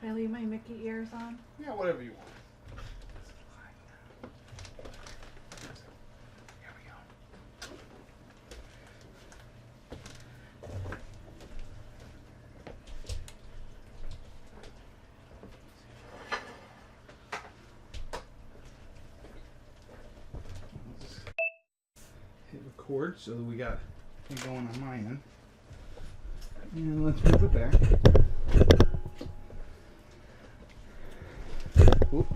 Can I leave my Mickey ears on? Yeah, whatever you want. Here we go. Hit record so that we got it going on my end. And let's move it back. Oop.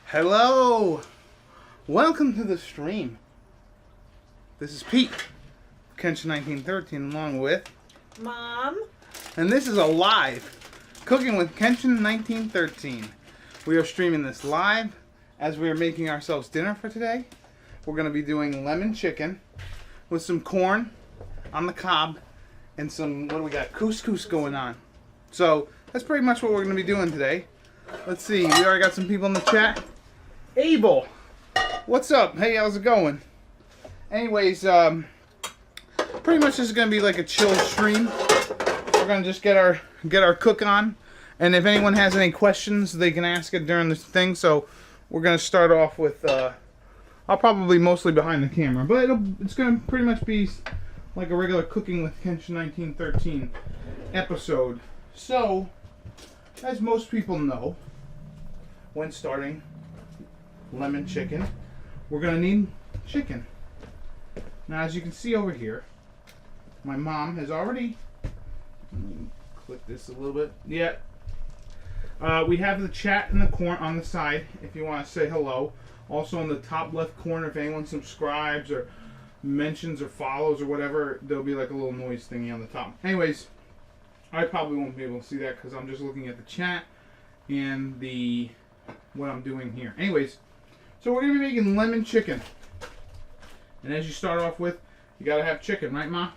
Hello! Welcome to the stream. This is Pete, Kenshin1913, along with Mom? and this is a live Cooking with Kenshin1913. We are streaming this live as we are making ourselves dinner for today. We're going to be doing lemon chicken with some corn on the cob and some, what do we got, couscous going on. So that's pretty much what we're going to be doing today. Let's see, we already got some people in the chat. Abel, what's up? Hey, how's it going? Anyways, pretty much this is going to be like a chill stream. We're going to just get our cook on. And if anyone has any questions, they can ask it during this thing. So we're going to start off with, I'll probably mostly behind the camera. But it's going to pretty much be like a regular Cooking with Kenshin1913 episode. So, as most people know, when starting lemon chicken, we're going to need chicken. Now, as you can see over here, my mom has already, let me click this a little bit. Yeah. We have the chat in the corner on the side if you want to say hello. Also in the top left corner, if anyone subscribes or mentions or follows or whatever, there'll be like a little noise thingy on the top. Anyways, I probably won't be able to see that because I'm just looking at the chat and what I'm doing here. Anyways, so we're going to be making lemon chicken. And as you start off with, you got to have chicken, right, Ma?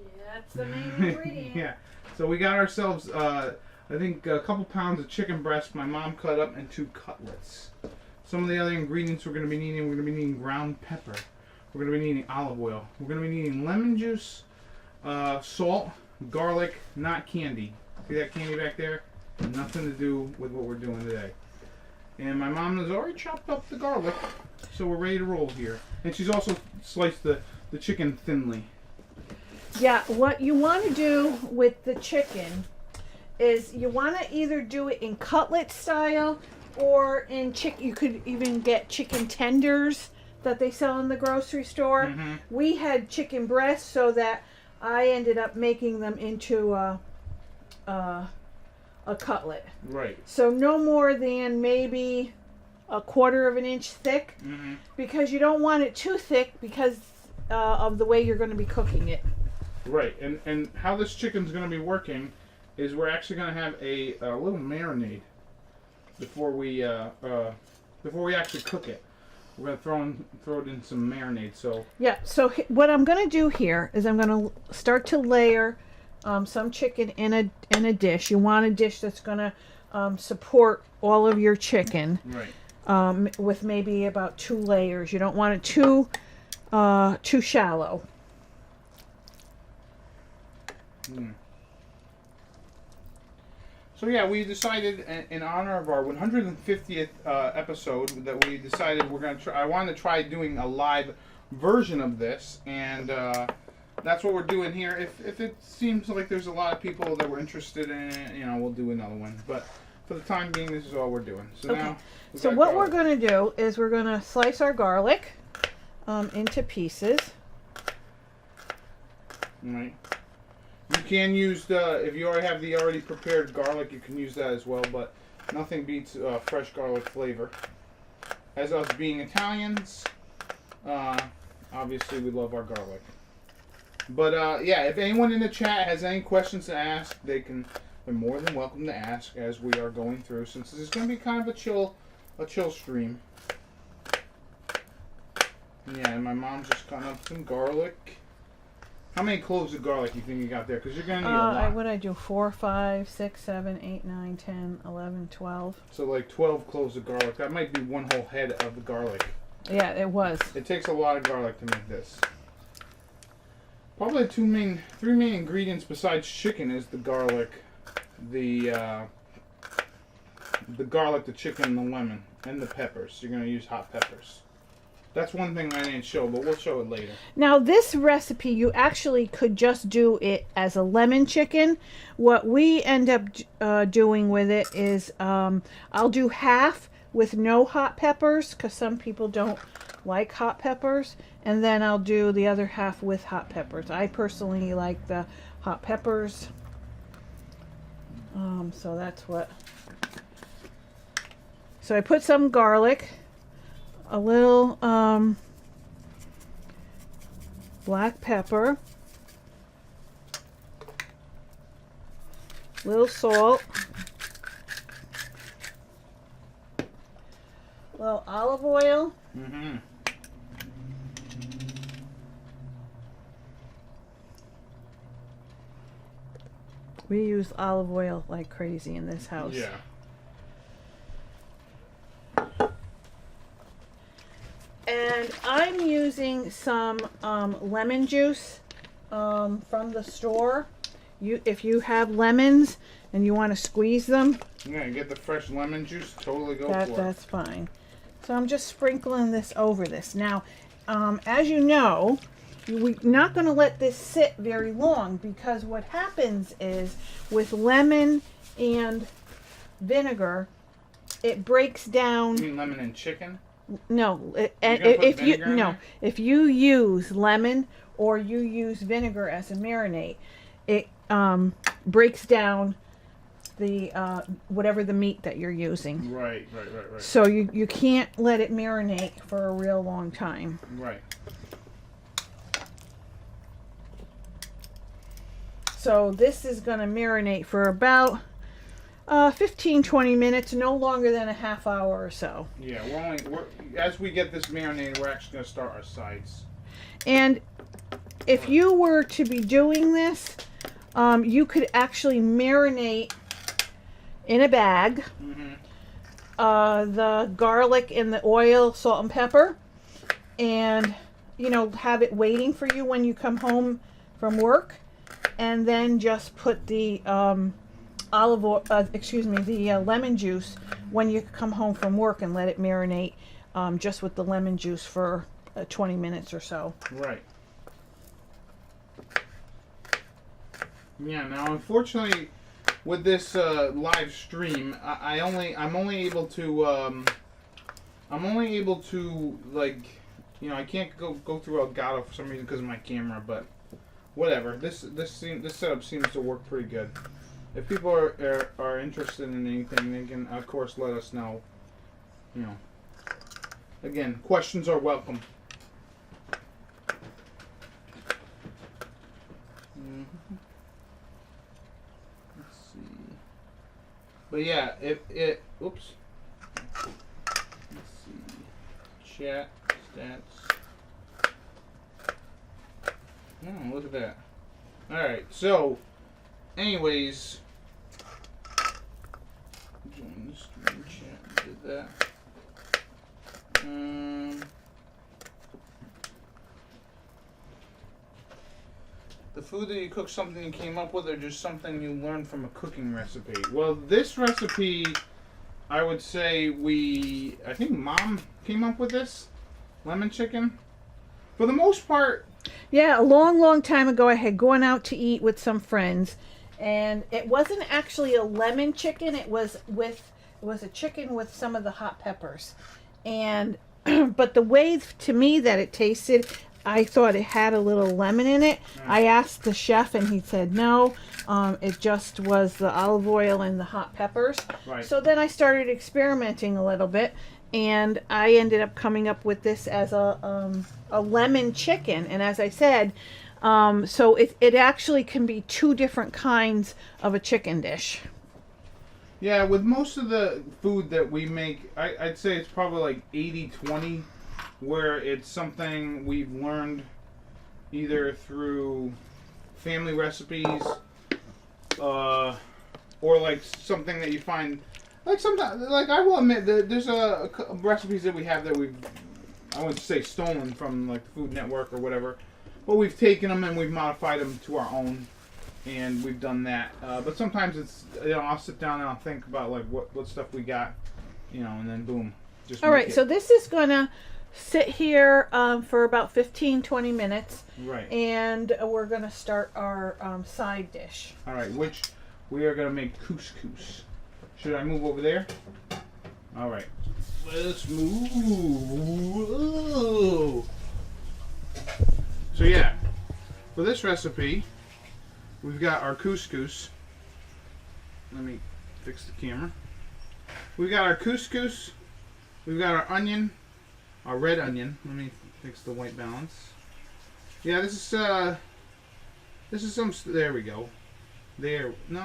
Yeah, that's the main ingredient. Yeah. So we got ourselves, I think, a couple pounds of chicken breast my mom cut up into cutlets. Some of the other ingredients we're going to be needing, ground pepper. We're going to be needing olive oil. We're going to be needing lemon juice, salt, garlic, not candy. See that candy back there? Nothing to do with what we're doing today. And my mom has already chopped up the garlic, so we're ready to roll here. And she's also sliced the chicken thinly. Yeah, what you want to do with the chicken is you want to either do it in cutlet style or in chicken. You could even get chicken tenders that they sell in the grocery store. Mm-hmm. We had chicken breasts, so that I ended up making them into a cutlet. Right. So no more than maybe a 1/4 of an inch thick, Mm-hmm. because you don't want it too thick because of the way you're going to be cooking it. Right. And how this chicken's going to be working is we're actually going to have a little marinade before we actually cook it. We're going to throw it in some marinade. So Yeah, so what I'm going to do here is I'm going to start to layer some chicken in a dish. You want a dish that's going to support all of your chicken. right. With maybe about 2 layers. You don't want it too shallow. Mm. So yeah, we decided in honor of our 150th episode that we decided we're going to try. I wanted to try doing a live version of this, and that's what we're doing here. If it seems like there's a lot of people that were interested in it, we'll do another one. But for the time being, this is all we're doing. So Okay. now. So what we're going to do is we're going to slice our garlic into pieces. Right. You can use if you already have the already prepared garlic, you can use that as well, but nothing beats fresh garlic flavor. As us being Italians, obviously we love our garlic. But yeah, if anyone in the chat has any questions to ask, they're more than welcome to ask as we are going through, since this is going to be kind of a chill stream. Yeah, and my mom just cut up some garlic. How many cloves of garlic you think you got there? Because you're going to need a lot. What I do? 4, 5, 6, 7, 8, 9, 10, 11, 12. So like 12 cloves of garlic. That might be one whole head of the garlic. Yeah, it was. It takes a lot of garlic to make this. Probably three main ingredients besides chicken is the garlic, the chicken, the lemon, and the peppers. You're gonna use hot peppers. That's one thing I didn't show, but we'll show it later. Now this recipe, you actually could just do it as a lemon chicken. What we end up doing with it is I'll do half with no hot peppers because some people don't like hot peppers, and then I'll do the other half with hot peppers. I personally like the hot peppers, so that's what. So I put some garlic, a little black pepper, little salt, little olive oil. Mm-hmm. We use olive oil like crazy in this house. Yeah. And I'm using some lemon juice from the store. If you have lemons and you want to squeeze them, Yeah, get the fresh lemon juice. Totally go for it. that's fine. So I'm just sprinkling this over this. Now, as you know, we're not going to let this sit very long because what happens is with lemon and vinegar, it breaks down. You mean lemon and chicken? No, if you if you use lemon or you use vinegar as a marinade, it breaks down the whatever the meat that you're using. Right. So you can't let it marinate for a real long time. Right. So this is going to marinate for about 15-20 minutes, no longer than a half hour or so. Yeah, as we get this marinated, we're actually going to start our sides. And if you were to be doing this, you could actually marinate in a bag the garlic and the oil, salt and pepper, and have it waiting for you when you come home from work, and then just put the the lemon juice when you come home from work and let it marinate just with the lemon juice for 20 minutes or so. Right. Yeah. Now, unfortunately, with this live stream, I'm only able to like, I can't go through Elgato for some reason because of my camera, but whatever. This setup seems to work pretty good. If people are interested in anything, they can, of course, let us know. Again, questions are welcome. Let's see. But yeah, oops. Let's see. Chat, stats. Oh, look at that. Alright, so, anyways, join the stream chat, did that. The food that you cook, something you came up with, or just something you learned from a cooking recipe? Well, this recipe, I would say I think Mom came up with this lemon chicken. For the most part. Yeah, a long time ago I had gone out to eat with some friends, and it wasn't actually a lemon chicken. It was a chicken with some of the hot peppers, and but the way to me that it tasted, I thought it had a little lemon in it. I asked the chef and he said no, it just was the olive oil and the hot peppers. Right. So then I started experimenting a little bit, and I ended up coming up with this as a lemon chicken. And as I said, so it actually can be two different kinds of a chicken dish. Yeah, with most of the food that we make, I'd say it's probably like 80-20, where it's something we've learned either through family recipes, or like something that you find, like sometimes, like I will admit that there's recipes that we have that we've, I wouldn't say stolen from like the Food Network or whatever, Well, we've taken them and we've modified them to our own, and we've done that. But sometimes it's, you know, I'll sit down and I'll think about like what stuff we got, you know, and then boom. Just all right, so this is gonna sit here for about 15-20 minutes. Right. And we're gonna start our side dish. All right, which we are gonna make couscous. Should I move over there? All right. Let's move. Whoa. So yeah, for this recipe, we've got our couscous. Let me fix the camera. We've got our couscous. We've got our onion, our red onion. Let me fix the white balance. Yeah, this is some. There we go. There. No.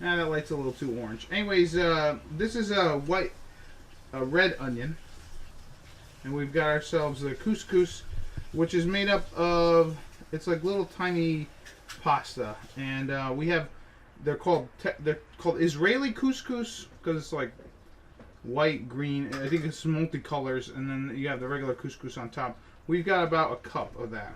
Nah, that light's a little too orange. Anyways, this is a red onion, and we've got ourselves the couscous, which is made up of, it's like little tiny pasta, and they're called Israeli couscous because it's like white, green, I think it's multicolors, and then you have the regular couscous on top. We've got about a cup of that.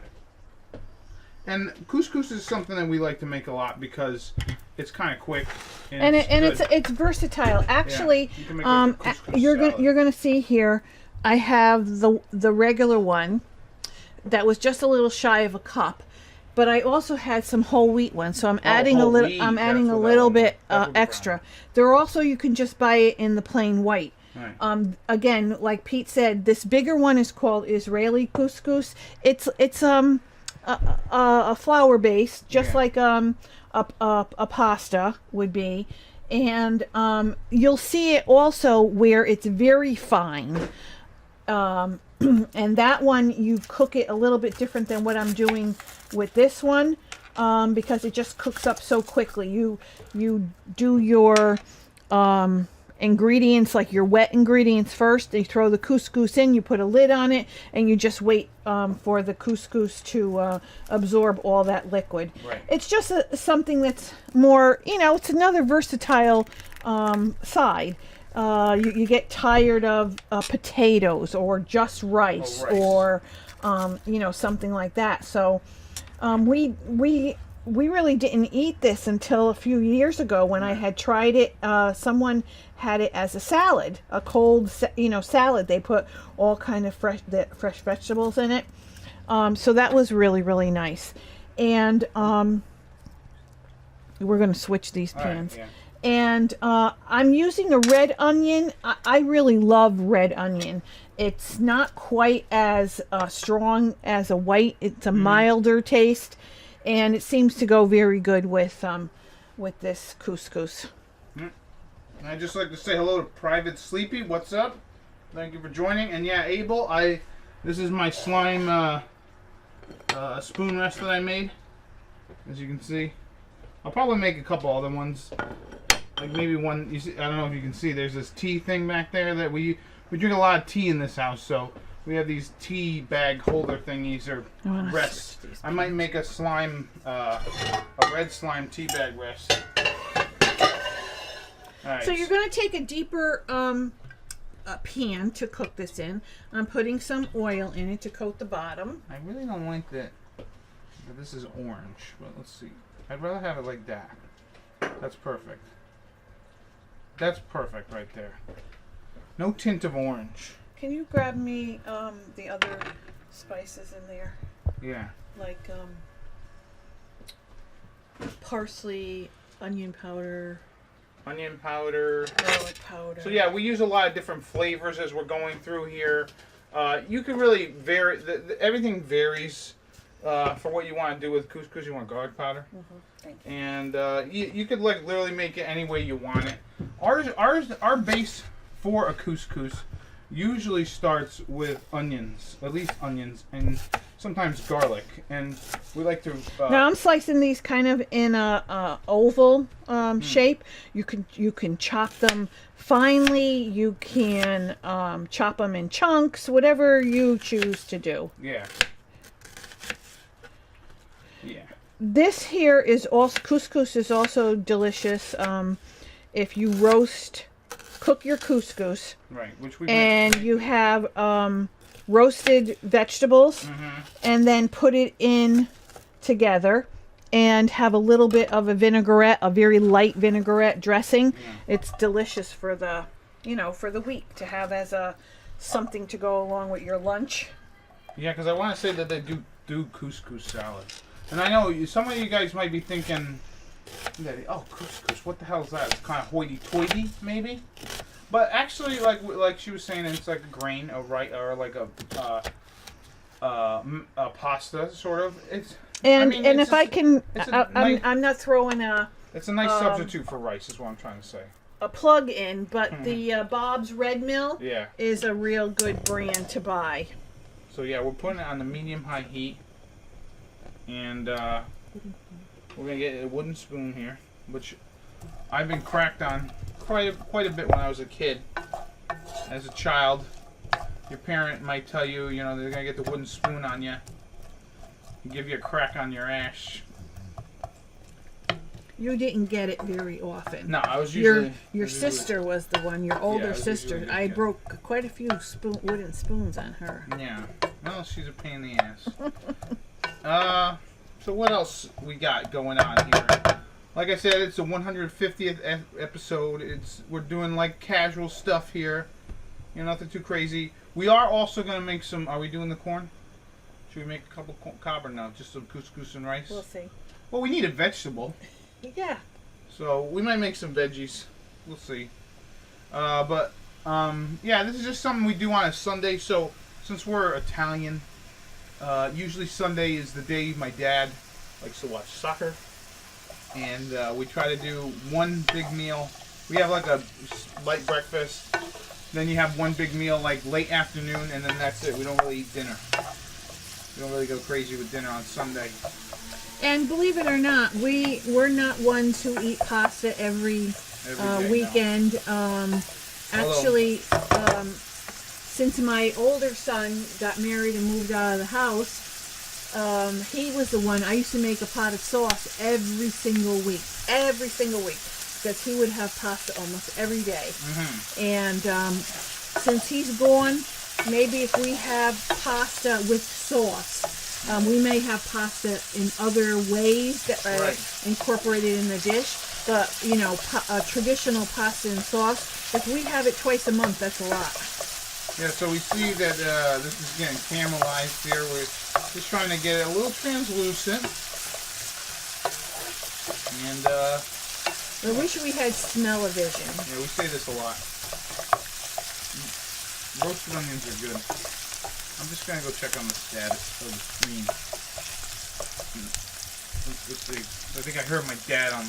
And couscous is something that we like to make a lot because it's kind of quick and it's versatile. Actually, yeah, you can make a couscous you're gonna see here. I have the regular one that was just a little shy of a cup, but I also had some whole wheat ones, so I'm adding a little. I'm adding a little bit extra. There also, you can just buy it in the plain white. Right. Again, like Pete said, this bigger one is called Israeli couscous. It's a flour base, just like a pasta would be, and you'll see it also where it's very fine. And that one, you cook it a little bit different than what I'm doing with this one, because it just cooks up so quickly. You do your ingredients, like your wet ingredients first. You throw the couscous in, you put a lid on it, and you just wait for the couscous to absorb all that liquid. Right. It's just something that's more, it's another versatile side. You get tired of potatoes or just rice, or something like that. So we really didn't eat this until a few years ago when I had tried it. Someone had it as a salad, a cold salad. They put all kind of fresh vegetables in it. So that was really, really nice. And we're going to switch these pans. Right, yeah. And I'm using a red onion. I really love red onion. It's not quite as strong as a white. It's a milder taste, and it seems to go very good with this couscous. I'd just like to say hello to Private Sleepy. What's up? Thank you for joining. And yeah, Abel, this is my slime spoon rest that I made. As you can see, I'll probably make a couple other ones. Like maybe one. You see, I don't know if you can see. There's this tea thing back there that we drink a lot of tea in this house, so we have these tea bag holder thingies or rests. I might make a red slime tea bag rest. Right. So you're going to take a deeper pan to cook this in. I'm putting some oil in it to coat the bottom. I really don't like that this is orange, but let's see. I'd rather have it like that. That's perfect. That's perfect right there. No tint of orange. Can you grab me the other spices in there? Yeah. Like parsley, onion powder. Onion powder. Garlic powder. So yeah, we use a lot of different flavors as we're going through here. You can really vary. Everything varies for what you want to do with couscous. You want garlic powder. Thank you. And you could like literally make it any way you want it. Our base for a couscous usually starts with onions, at least onions, and sometimes garlic. And we like to. Now I'm slicing these kind of in a oval shape. You can chop them finely. You can chop them in chunks, whatever you choose to do. Yeah. Yeah. This here is also, couscous is also delicious if you cook your couscous. Right, which we and you have roasted vegetables, and then put it in together and have a little bit of a vinaigrette, a very light vinaigrette dressing. It's delicious for the, for the week to have as something to go along with your lunch. Yeah, because I want to say that they do couscous salad. And I know some of you guys might be thinking, oh, couscous, what the hell is that? It's kind of hoity-toity, maybe? But actually, like she was saying, it's like a grain, or like a pasta, sort of. I'm not throwing it's a nice substitute for rice, is what I'm trying to say. A plug in, but the Bob's Red Mill Yeah. is a real good brand to buy. So yeah, we're putting it on the medium-high heat, and we're gonna get a wooden spoon here, which I've been cracked on quite a bit when I was a kid. As a child, your parent might tell you, they're gonna get the wooden spoon on you, and give you a crack on your ass. You didn't get it very often. No, I was usually... Your sister was the one, your older sister. I broke quite a few wooden spoons on her. Yeah. Well, she's a pain in the ass. So what else we got going on here? Like I said, it's the 150th episode. We're doing like casual stuff here. Nothing too crazy. We are also going to make some... Are we doing the corn? Should we make a couple cob or no? Just some couscous and rice? We'll see. Well, we need a vegetable. Yeah. So we might make some veggies. We'll see. Yeah, this is just something we do on a Sunday. So since we're Italian, usually Sunday is the day my dad likes to watch soccer. And we try to do one big meal. We have like a light breakfast. Then you have one big meal like late afternoon, and then that's it. We don't really eat dinner. We don't really go crazy with dinner on Sunday. And believe it or not, we're not ones who eat pasta every day, weekend. No. Actually, since my older son got married and moved out of the house, he was the one. I used to make a pot of sauce every single week, because he would have pasta almost every day. And since he's gone, maybe if we have pasta with sauce, we may have pasta in other ways that are incorporated in the dish, but traditional pasta and sauce, if we have it twice a month, that's a lot. Yeah, so we see that this is getting caramelized here. We're just trying to get it a little translucent. And I wish we had smell-o-vision. Yeah, we say this a lot. Roasted onions are good. I'm just going to go check on the status of the screen. Let's see. I think I heard my dad on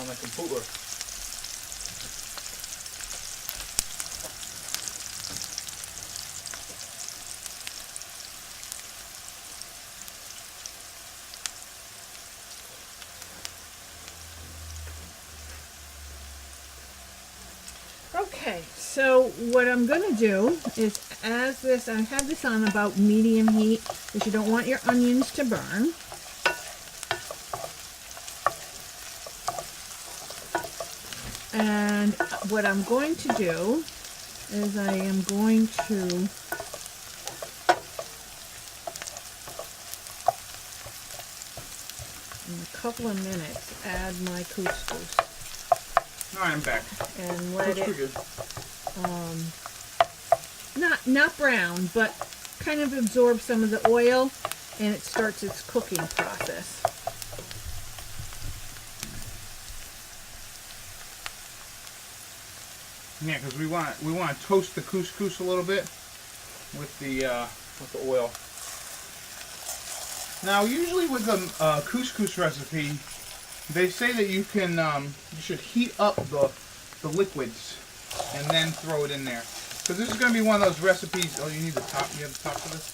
the computer. Okay, so what I'm going to do is, I have this on about medium heat, because you don't want your onions to burn. And what I'm going to do is I am going to in a couple of minutes add my couscous. Alright, I'm back. And let That's it not brown, but kind of absorb some of the oil, and it starts its cooking process. Yeah, because we want to toast the couscous a little bit with the oil. Now, usually with a couscous recipe, they say that you should heat up the liquids and then throw it in there. Because this is going to be one of those recipes. Oh, you need the top. You have the top for this.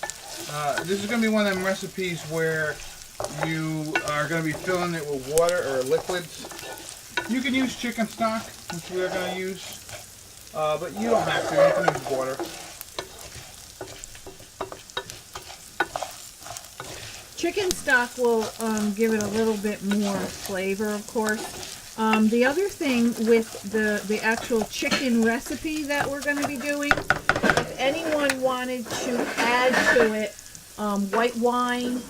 This is going to be one of them recipes where you are going to be filling it with water or liquids. You can use chicken stock, which we are going to use. But you don't have to. You can use water. Chicken stock will give it a little bit more flavor, of course. The other thing with the actual chicken recipe that we're going to be doing if anyone wanted to add to it white wine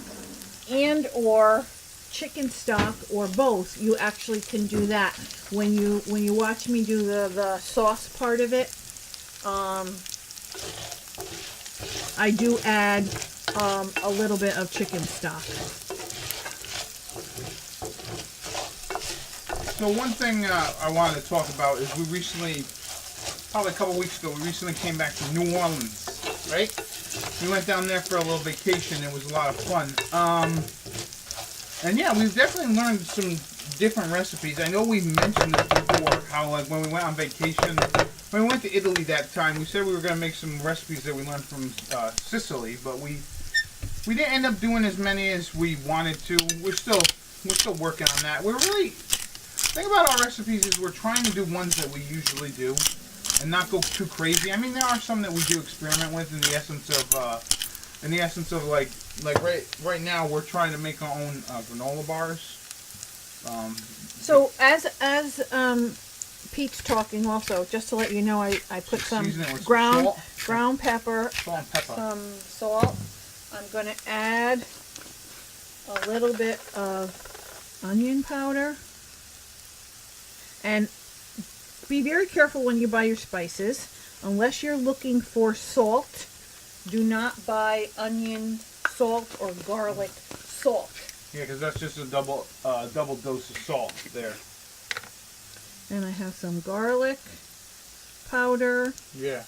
and or chicken stock or both, you actually can do that. When you watch me do the sauce part of it, I do add a little bit of chicken stock. So one thing I wanted to talk about is we recently, probably a couple weeks ago, we recently came back to New Orleans, right? We went down there for a little vacation. It was a lot of fun. And yeah, we've definitely learned some different recipes. I know we've mentioned this before, how like when we went on vacation, when we went to Italy that time, we said we were going to make some recipes that we learned from Sicily, but we didn't end up doing as many as we wanted to. We're still working on that. We're really, the thing about our recipes is we're trying to do ones that we usually do and not go too crazy. I mean, there are some that we do experiment with in the essence of like right now we're trying to make our own granola bars. So as Pete's talking also, just to let you know, I put some ground pepper, some salt. I'm going to add a little bit of onion powder. And be very careful when you buy your spices. Unless you're looking for salt, do not buy onion salt or garlic salt. Yeah, because that's just a double dose of salt there. And I have some garlic powder. Yeah,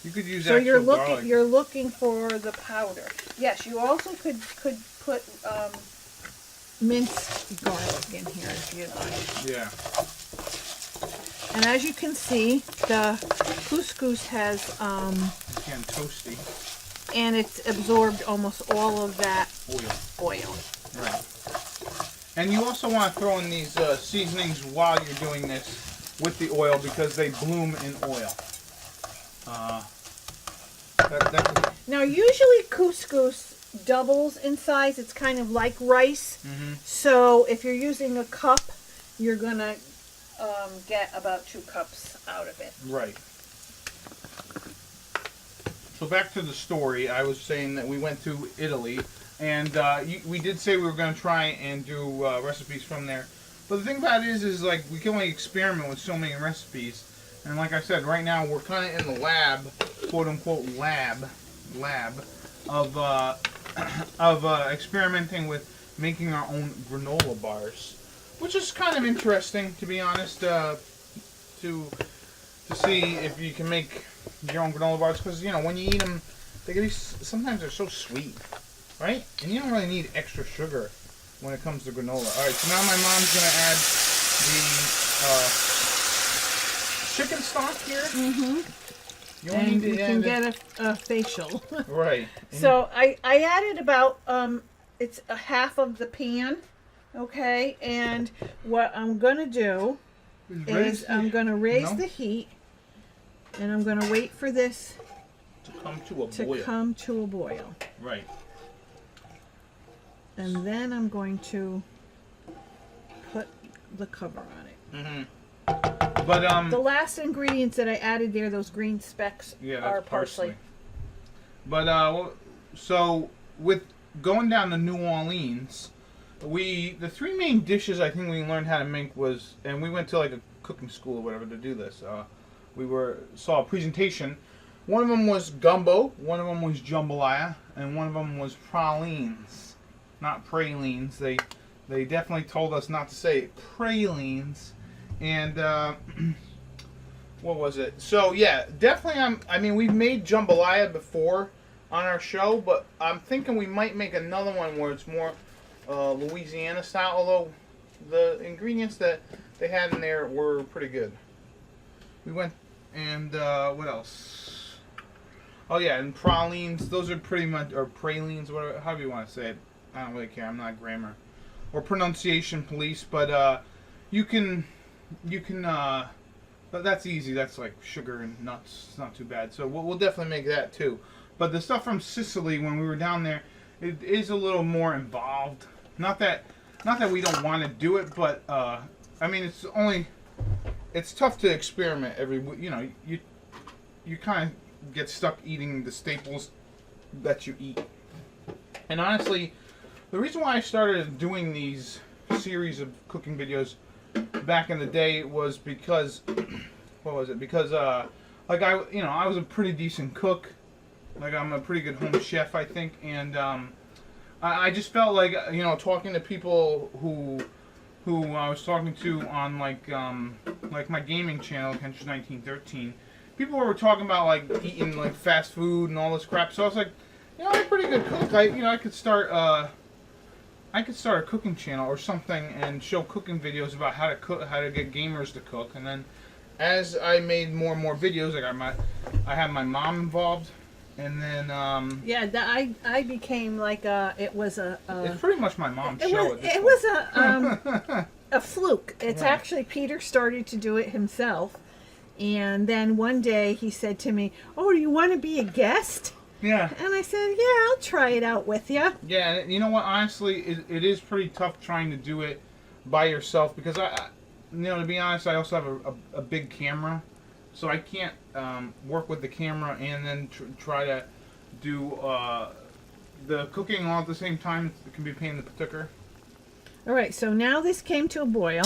you could use. So garlic. you're looking for the powder. Yes, you also could put minced garlic in here if you like. Yeah. And as you can see, the couscous has Again, toasty. And it's absorbed almost all of that oil. Right. And you also want to throw in these seasonings while you're doing this with the oil because they bloom in oil. Now, usually couscous doubles in size. It's kind of like rice. Mm-hmm. So if you're using a cup, you're going to get about 2 cups out of it. Right. So back to the story, I was saying that we went to Italy, and we did say we were going to try and do recipes from there. But the thing about it is like we can only experiment with so many recipes. And like I said, right now we're kind of in the lab, quote unquote lab of experimenting with making our own granola bars, which is kind of interesting, to be honest, to see if you can make your own granola bars, because you know when you eat them, they can be, sometimes they're so sweet, right? And you don't really need extra sugar when it comes to granola. All right, so now my mom's gonna add the chicken stock here. Mm-hmm. You can get a facial. Right. So I added about it's a half of the pan, okay? And what I'm gonna do is I'm gonna raise the heat, and I'm gonna wait for this to come to a boil. Right. And then I'm going to put the cover on it. Mm-hmm. But the last ingredients that I added there, those green specks, are parsley. But so with going down to New Orleans, the 3 main dishes I think we learned how to make was, and we went to like a cooking school or whatever to do this. We saw a presentation. One of them was gumbo, one of them was jambalaya, and one of them was pralines, not pralines. They definitely told us not to say pralines. And what was it? So yeah, definitely. I mean, we've made jambalaya before on our show, but I'm thinking we might make another one where it's more Louisiana style. Although the ingredients that they had in there were pretty good. We went and what else? Oh yeah, and pralines. Those are pretty much, or pralines, whatever, however you want to say it. I don't really care. I'm not grammar or pronunciation police, but you can. But that's easy. That's like sugar and nuts. It's not too bad. So we'll definitely make that too. But the stuff from Sicily when we were down there, it is a little more involved. Not that we don't want to do it, but I mean it's tough to experiment every. You know, you kind of get stuck eating the staples that you eat. And honestly, the reason why I started doing these series of cooking videos back in the day was because, what was it? Because like I was a pretty decent cook. Like I'm a pretty good home chef, I think, and I just felt like talking to people who I was talking to on like my gaming channel, Kenshin1913. People were talking about like eating like fast food and all this crap. So I was like, I'm a pretty good cook. I could start a cooking channel or something and show cooking videos about how to cook, how to get gamers to cook. And then as I made more and more videos, I had my mom involved. And then I became like it's pretty much my mom's show. It was a fluke. It's actually Peter started to do it himself, and then one day he said to me, "Oh, do you want to be a guest?" Yeah. And I said, "Yeah, I'll try it out with you." Yeah, and you know what? Honestly, it is pretty tough trying to do it by yourself because to be honest, I also have a big camera. So I can't work with the camera and then try to do the cooking all at the same time. It can be a pain in the particular. All right, so now this came to a boil.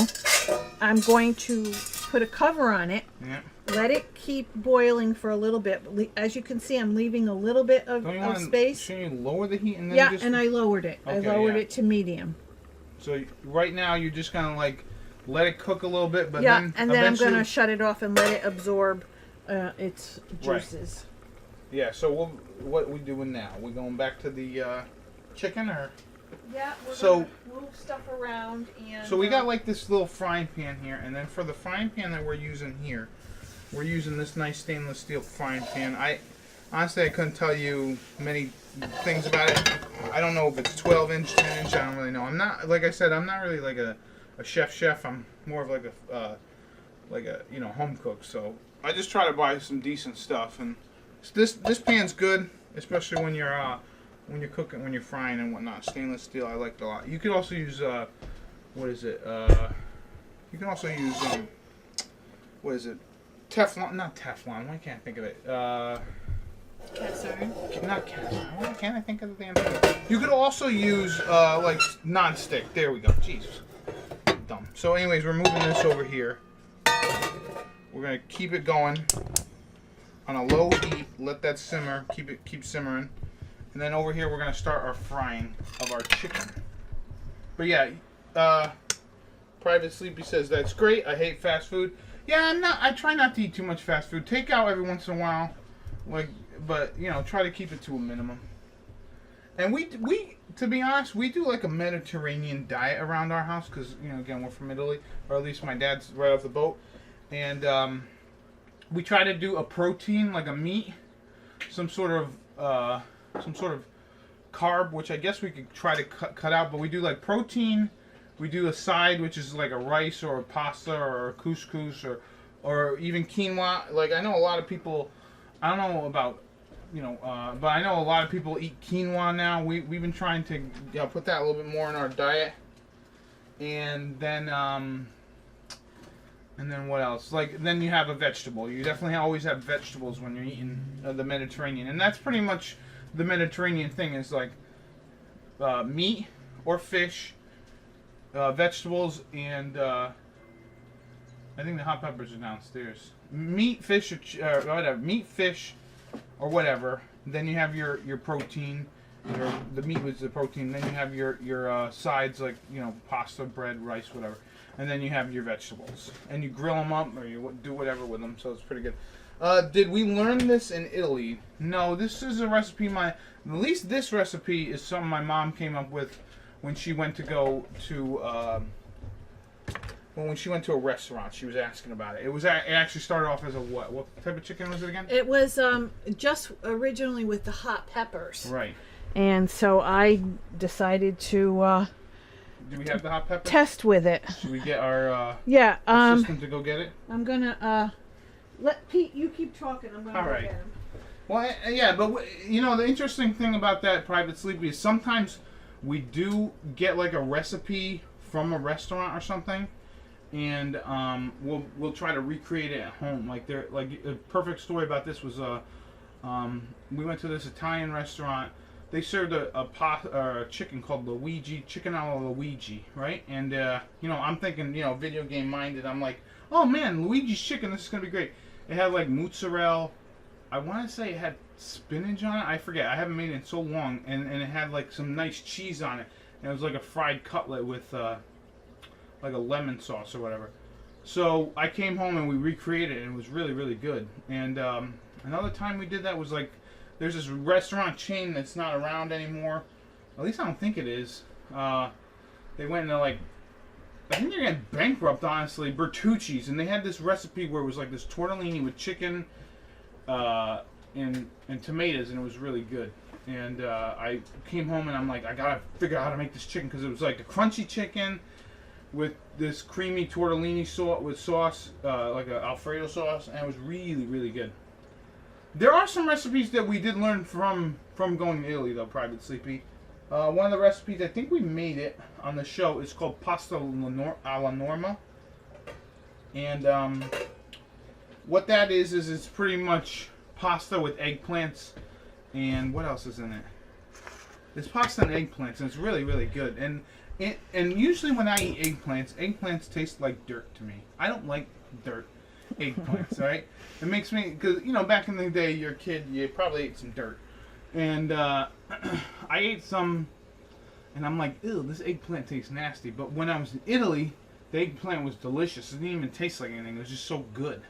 I'm going to put a cover on it. Yeah. Let it keep boiling for a little bit. As you can see, I'm leaving a little bit of space. Should you lower the heat and then and I lowered it. Okay, I lowered it to medium. So right now you're just gonna like let it cook a little bit, but then I'm gonna shut it off and let it absorb its juices. Right. Yeah. So what we doing now? We going back to the chicken or? Yeah. We're gonna move stuff around and. So we got like this little frying pan here, and then for the frying pan that we're using here, we're using this nice stainless steel frying pan. Honestly I couldn't tell you many things about it. I don't know if it's 12 inch, 10 inch. I don't really know. I'm not, like I said, I'm not really like a chef. I'm more of like a home cook. So I just try to buy some decent stuff, and this pan's good, especially when you're cooking, when you're frying and whatnot. Stainless steel, I like it a lot. You could also use what is it? You can also use what is it? Teflon? Not Teflon. Why can't I think of it? Cast iron. Not cast iron. Why can't I think of the damn thing? You could also use like non-stick. There we go. Jesus. Dumb. So anyways, we're moving this over here. We're gonna keep it going on a low heat. Let that simmer. Keep simmering. And then over here we're gonna start our frying of our chicken. But yeah, Private Sleepy says that's great. I hate fast food. Yeah, I try not to eat too much fast food. Takeout every once in a while, but try to keep it to a minimum. And we to be honest, we do like a Mediterranean diet around our house because again we're from Italy, or at least my dad's right off the boat, and we try to do a protein like a meat, some sort of carb, which I guess we could try to cut out, but we do like protein. We do a side, which is like a rice or a pasta or a couscous or even quinoa. Like I know a lot of people, I don't know about, but I know a lot of people eat quinoa now. We've been trying to put that a little bit more in our diet. And then what else? Like then you have a vegetable. You definitely always have vegetables when you're eating the Mediterranean, and that's pretty much the Mediterranean thing is like meat or fish. Vegetables and I think the hot peppers are downstairs. Meat, fish, or whatever. Meat, fish, or whatever. Then you have your protein. The meat was the protein. Then you have your sides like pasta, bread, rice, whatever. And then you have your vegetables. And you grill them up or you do whatever with them. So it's pretty good. Did we learn this in Italy? No, this is a recipe. At least this recipe is something my mom came up with. When she went to go to when she went to a restaurant, she was asking about it. It actually started off as a what? What type of chicken was it again? It was just originally with the hot peppers. Right. And so I decided to do we have the hot peppers? Test with it. Should we get our assistant to go get it? I'm gonna let Pete. You keep talking. I'm gonna go get him. Well, yeah, but the interesting thing about that, Private Sleepy, is sometimes we do get like a recipe from a restaurant or something, and we'll try to recreate it at home. Like a perfect story about this was We went to this Italian restaurant. They served a chicken called Luigi, chicken a la Luigi, right? And, you know, I'm thinking, you know, video game minded. I'm like, oh man, Luigi's chicken, this is going to be great. It had like mozzarella. I want to say it had spinach on it. I forget. I haven't made it in so long. And it had like some nice cheese on it. And it was like a fried cutlet with like a lemon sauce or whatever. So I came home and we recreated it, and it was really, really good. And another time we did that was like, there's this restaurant chain that's not around anymore. At least I don't think it is. They went into like, I think they're getting bankrupt, honestly. Bertucci's, and they had this recipe where it was like this tortellini with chicken and tomatoes, and it was really good. And I came home and I'm like, I gotta figure out how to make this chicken, because it was like a crunchy chicken with this creamy tortellini sauce with sauce, like a Alfredo sauce, and it was really, really good. There are some recipes that we did learn from going to Italy, though, Private Sleepy. One of the recipes, I think we made it on the show, is called pasta alla norma. And what that is it's pretty much pasta with eggplants. And what else is in it? It's pasta and eggplants, and it's really, really good. And usually when I eat eggplants taste like dirt to me. I don't like dirt eggplants, right? It makes me, because, you know, back in the day, you're a kid, you probably ate some dirt. And I ate some, and I'm like, ew, this eggplant tastes nasty. But when I was in Italy, the eggplant was delicious. It didn't even taste like anything. It was just so good.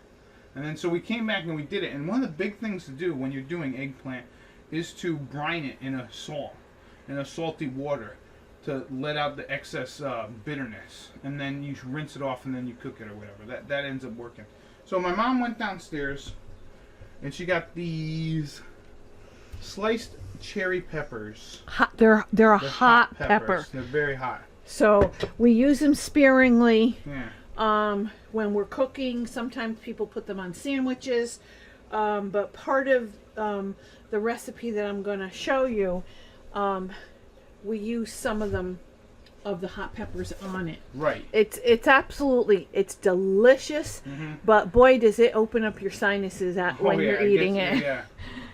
And then so we came back and we did it. And one of the big things to do when you're doing eggplant is to brine it in a salty water, to let out the excess bitterness, and then you rinse it off, and then you cook it or whatever. That ends up working. So my mom went downstairs, and she got these sliced cherry peppers. They're a hot pepper. They're very hot. So we use them sparingly. Yeah. When we're cooking, sometimes people put them on sandwiches. But part of the recipe that I'm going to show you, we use some of the hot peppers on it. Right. It's absolutely, it's delicious, but boy, does it open up your sinuses when you're eating it. Yeah.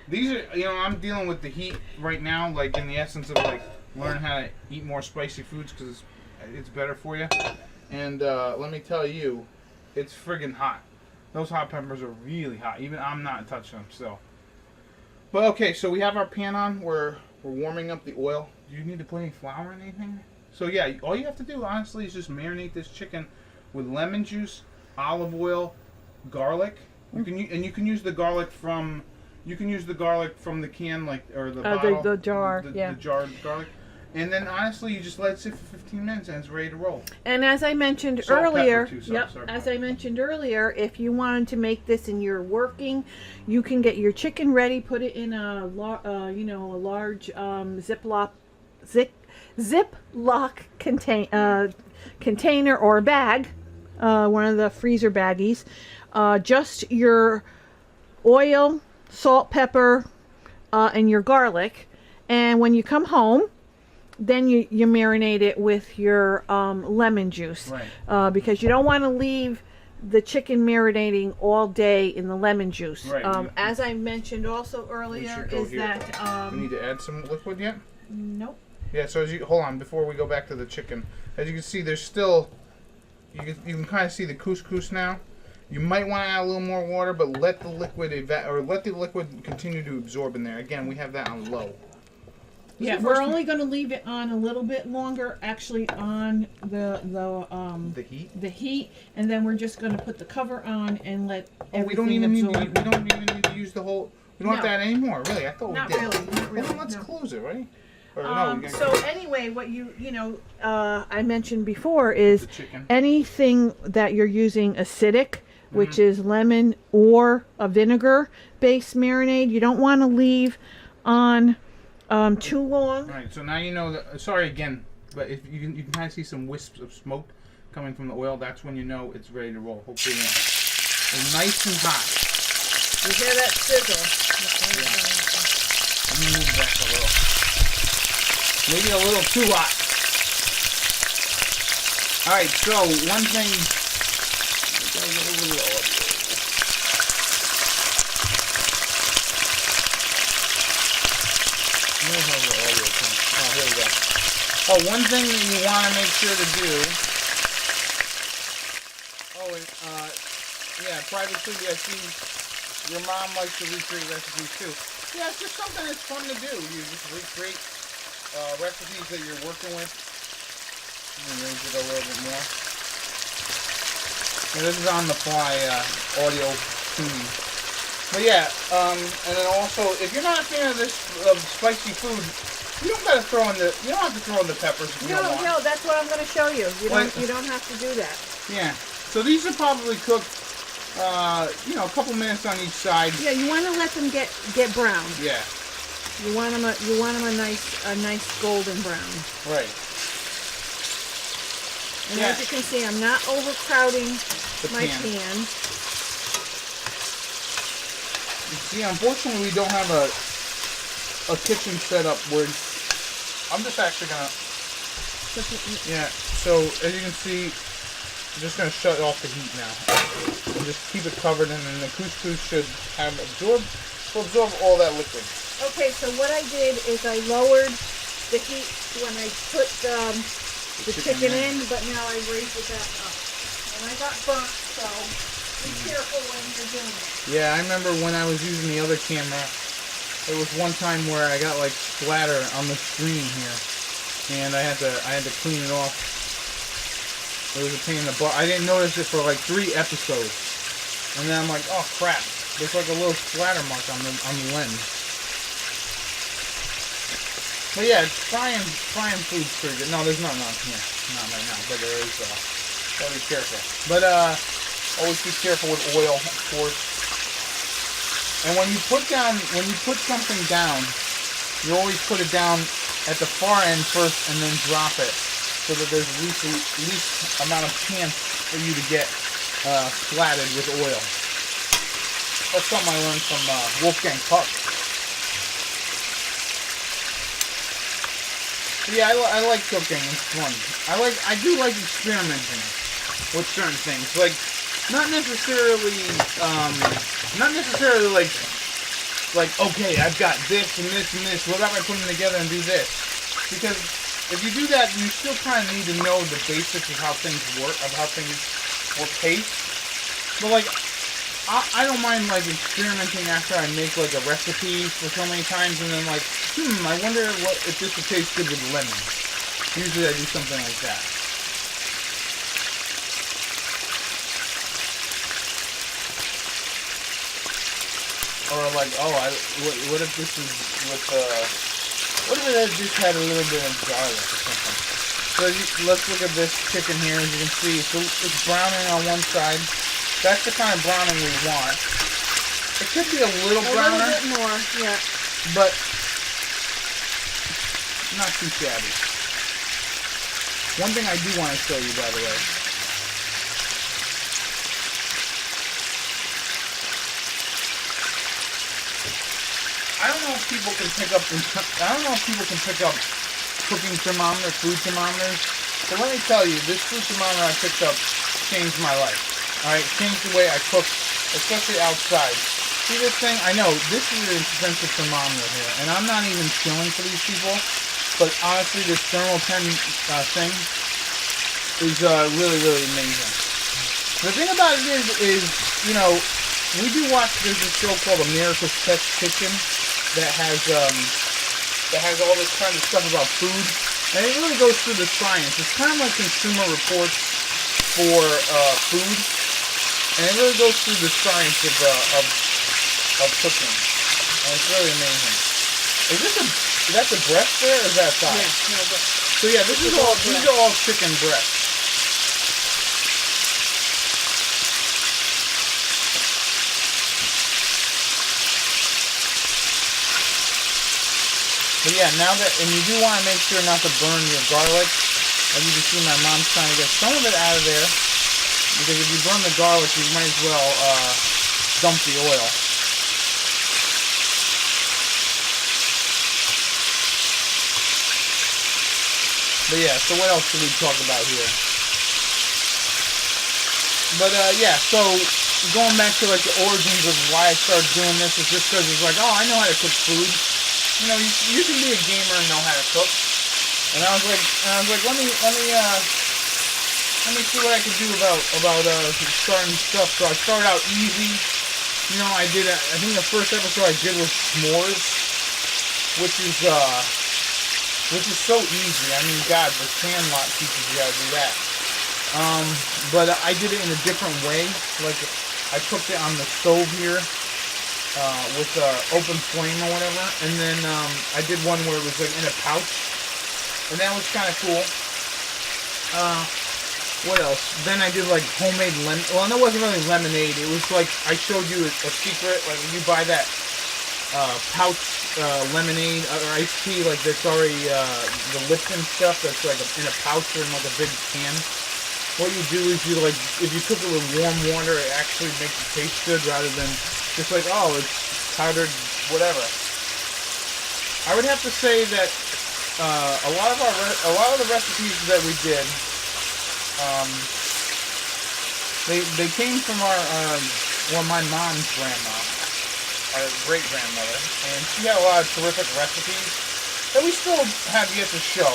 These are, you know, I'm dealing with the heat right now, like in the essence of like learning how to eat more spicy foods, because it's better for you. And let me tell you, it's friggin' hot. Those hot peppers are really hot. Even I'm not touching them still. But okay, so we have our pan on. We're warming up the oil. Do you need to put any flour in anything? So yeah, all you have to do, honestly, is just marinate this chicken with lemon juice, olive oil, garlic. You can use the garlic from the can, like, or the bottle, the jar, the jarred garlic. And then honestly, you just let it sit for 15 minutes and it's ready to roll. And as I mentioned Salt, earlier, pepper too, as I mentioned earlier, if you wanted to make this and you're working, you can get your chicken ready, put it in a large Ziploc container or bag, one of the freezer baggies. Just your oil, salt, pepper, and your garlic. And when you come home, then you marinate it with your lemon juice. Right. Because you don't want to leave the chicken marinating all day in the lemon juice. Right. As I mentioned also earlier, is that... we need to add some liquid yet? Nope. Yeah, so hold on, before we go back to the chicken. As you can see, there's still... You can kind of see the couscous now. You might want to add a little more water, but let the liquid continue to absorb in there. Again, we have that on low. Yeah, we're only going to leave it on a little bit longer, actually on the heat, and then we're just going to put the cover on and let everything we don't even absorb. need to use the whole. We don't have to add any more, really. I thought Not we did. really, not really. Well, let's close it, right? Or So anyway, what I mentioned before is the chicken. Anything that you're using acidic, which is lemon or a vinegar-based marinade, you don't want to leave on too long. Right. So now you know that. Sorry again, but if you can kind of see some wisps of smoke coming from the oil. That's when you know it's ready to roll. Hopefully, it's nice and hot. You hear that sizzle? Yeah. Let me move back a little. Maybe a little too hot. All right. So one thing. Where the hell is the audio thing? Oh, here we go. Oh, one thing that you want to make sure to do. Oh, and yeah, private food. I see your mom likes to recreate recipes too. Yeah, it's just something that's fun to do. You just recreate recipes that you're working with. Let me raise it a little bit more. Yeah, this is on the fly audio tuning. But yeah, and then also, if you're not a fan of this spicy food, you don't gotta throw in the. You don't have to throw in the peppers if you don't want. No, that's what I'm gonna show you. You don't have to do that. Yeah. So these are probably cooked, you know, a couple minutes on each side. Yeah, you want to let them get brown. Yeah. You want them a nice golden brown. Right. And as you can see, I'm not overcrowding my pan. You see, unfortunately, we don't have a kitchen set up where I'm just actually gonna. Yeah. So as you can see, I'm just gonna shut off the heat now and just keep it covered, and then the couscous should have absorb all that liquid. Okay. So what I did is I lowered the heat when I put the chicken in, but now I raised it back up. And I got burnt, so be careful when you're doing it. Yeah, I remember when I was using the other camera, there was one time where I got like splatter on the screen here, and I had to clean it off. It was a pain in the butt. I didn't notice it for like 3 episodes, and then I'm like, oh crap, there's like a little splatter mark on the lens. But yeah, frying food's pretty good. No, there's nothing on here, not right now, but there is. Gotta be careful. But always be careful with oil, of course. And when you put something down, you always put it down at the far end first, and then drop it, so that there's least amount of chance for you to get splattered with oil. That's something I learned from Wolfgang Puck. Yeah, I like cooking. It's fun. I do like experimenting with certain things. Like, not necessarily like okay, I've got this and this and this. What about I put them together and do this? Because if you do that, you still kind of need to know the basics of how things work, of how things will taste. But like, I don't mind like experimenting after I make like a recipe for so many times, and then like, I wonder if this would taste good with lemon. Usually I do something like that. Or like, what if this is with what if it just had a little bit of garlic or something? So let's look at this chicken here. As you can see, it's browning on one side. That's the kind of browning we want. It could be a little browner. A little bit more, yeah. But not too shabby. One thing I do want to show you, by the way. I don't know if people can pick up cooking thermometers, food thermometers. But let me tell you, this food thermometer I picked up changed my life. Alright, changed the way I cook, especially outside. See this thing? I know, this is an expensive thermometer here, and I'm not even shilling for these people, but honestly, this thermal pen thing is really, really amazing. The thing about it is, you know, we do watch, there's a show called America's Test Kitchen that has all this kind of stuff about food, and it really goes through the science. It's kind of like Consumer Reports for food, and it really goes through the science of cooking, and it's really amazing. Is that the breast there, or is that thigh? Yeah, no, but so yeah, these are all chicken breasts. But yeah, and you do want to make sure not to burn your garlic. As you can see, my mom's trying to get some of it out of there, because if you burn the garlic, you might as well dump the oil. But yeah, so what else should we talk about here? But yeah, so going back to like the origins of why I started doing this is just because it's like, oh, I know how to cook food. you know, you can be a gamer and know how to cook. And I was like, let me see what I can do about starting stuff. So I started out easy. You know, I think the first episode I did was s'mores, which is so easy. I mean, God, the Sandlot teaches you how to do that. But I did it in a different way. Like, I cooked it on the stove here, with open flame or whatever. And then I did one where it was like in a pouch, and that was kind of cool. What else? Then I did like homemade lemon. Well, that wasn't really lemonade. It was like I showed you a secret. Like when you buy that pouch lemonade or iced tea, like that's already the Lipton stuff. That's like in a pouch or in like a big can. What you do is you like if you cook it with warm water, it actually makes it taste good rather than just like it's powdered whatever. I would have to say that a lot of the recipes that we did. They came from my mom's grandma, our great grandmother, and she had a lot of terrific recipes that we still have yet to show.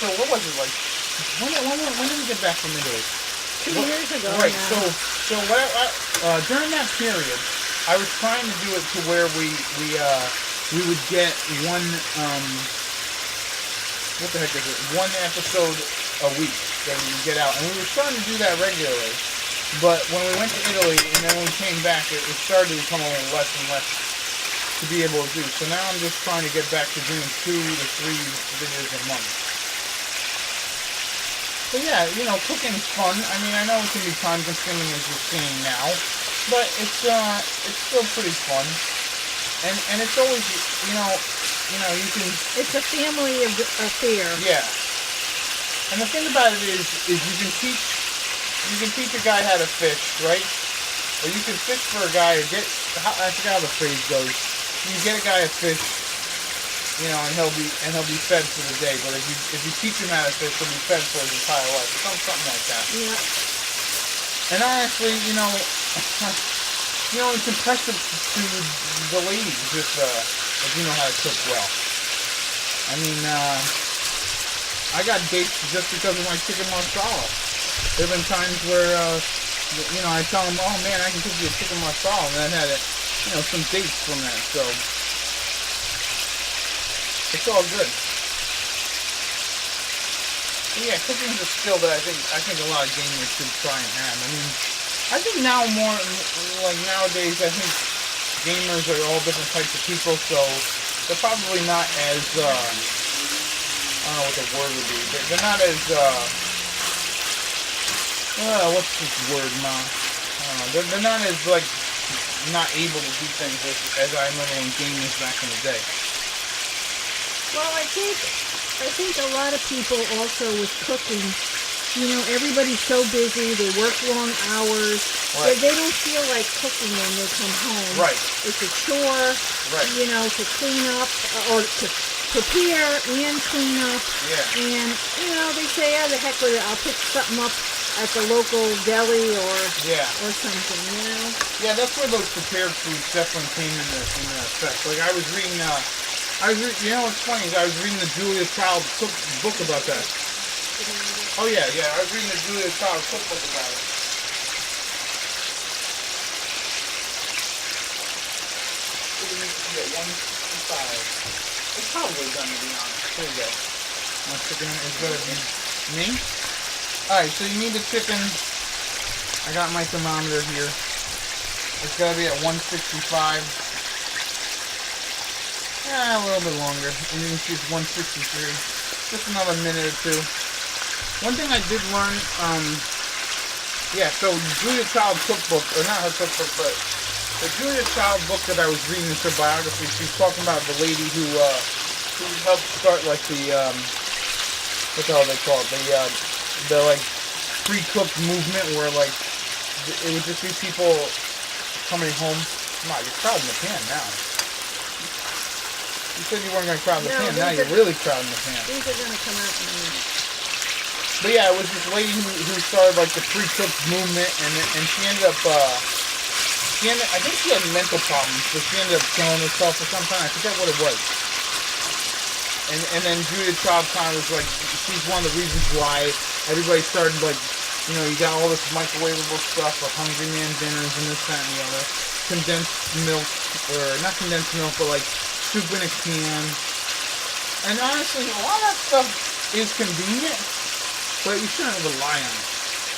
So what was it like? When did we get back from Italy? 2 years ago. Right. Now. So during that period, I was trying to do it to where we would get one what the heck is it? One episode a week that we would get out, and we were starting to do that regularly. But when we went to Italy and then when we came back, it started to become a little less and less to be able to do. So now I'm just trying to get back to doing 2 to 3 videos a month. But yeah, you know, cooking's fun. I mean, I know it can be time consuming as you're seeing now, but it's still pretty fun. And it's always, you know, you can... It's a family affair. Yeah. And the thing about it is you can teach a guy how to fish, right? Or you can fish for a guy, I forgot how the phrase goes. You can get a guy a fish, you know, and he'll be fed for the day. But if you teach him how to fish, he'll be fed for his entire life. Something like that. Yeah. And honestly, you know, it's impressive to the ladies if you know how to cook well. I mean, I got dates just because of my chicken marsala. There have been times where, you know, I tell them, oh man, I can cook you a chicken marsala, and I had, some dates from that, so it's all good. But yeah, cooking is a skill that I think a lot of gamers should try and have. I mean, I think now more, like nowadays, I think gamers are all different types of people, so they're probably not as, I don't know what the word would be, but they're not as, what's this word, Ma? They're not as, like, not able to do things as I remember when gamers back in the day. Well, I think a lot of people also with cooking, you know, everybody's so busy, they work long hours, right. They don't feel like cooking when they come home. Right. It's a chore, right. You know, to clean up, or to prepare and clean up. Yeah. And, you know, they say, the heck with it, I'll pick something up at the local deli or something, you know? Yeah, that's where those prepared foods definitely came into effect. Like, I was reading, you know what's funny is I was reading the Julia Child book about that. Oh yeah, I was reading the Julia Child cookbook about it. Yeah, 165. It's probably done, to be honest. There you go. My chicken is better than me. Alright, so you need the chicken. I got my thermometer here. It's gotta be at 165. A little bit longer. And you can see it's 163. Just another minute or two. One thing I did learn, so Julia Child cookbook, or not her cookbook, but the Julia Child book that I was reading is her biography. She's talking about the lady who helped start like the, what the hell they call it? The like pre-cooked movement where like it would just be people coming home. Come on, you're crowding the pan now. You said you weren't going to crowd the pan. Now you're really crowding the pan. These are going to come out in a minute. But yeah, it was this lady who started like the pre-cooked movement, and she ended up I think she had mental problems, but she ended up killing herself or something. I forget what it was. And then Judith Child kind of was like, she's one of the reasons why everybody started like, you know, you got all this microwavable stuff, like Hungry Man dinners and this, that, and the other. Condensed milk, or not condensed milk, but like soup in a can. And honestly, a lot of that stuff is convenient, but you shouldn't rely on it.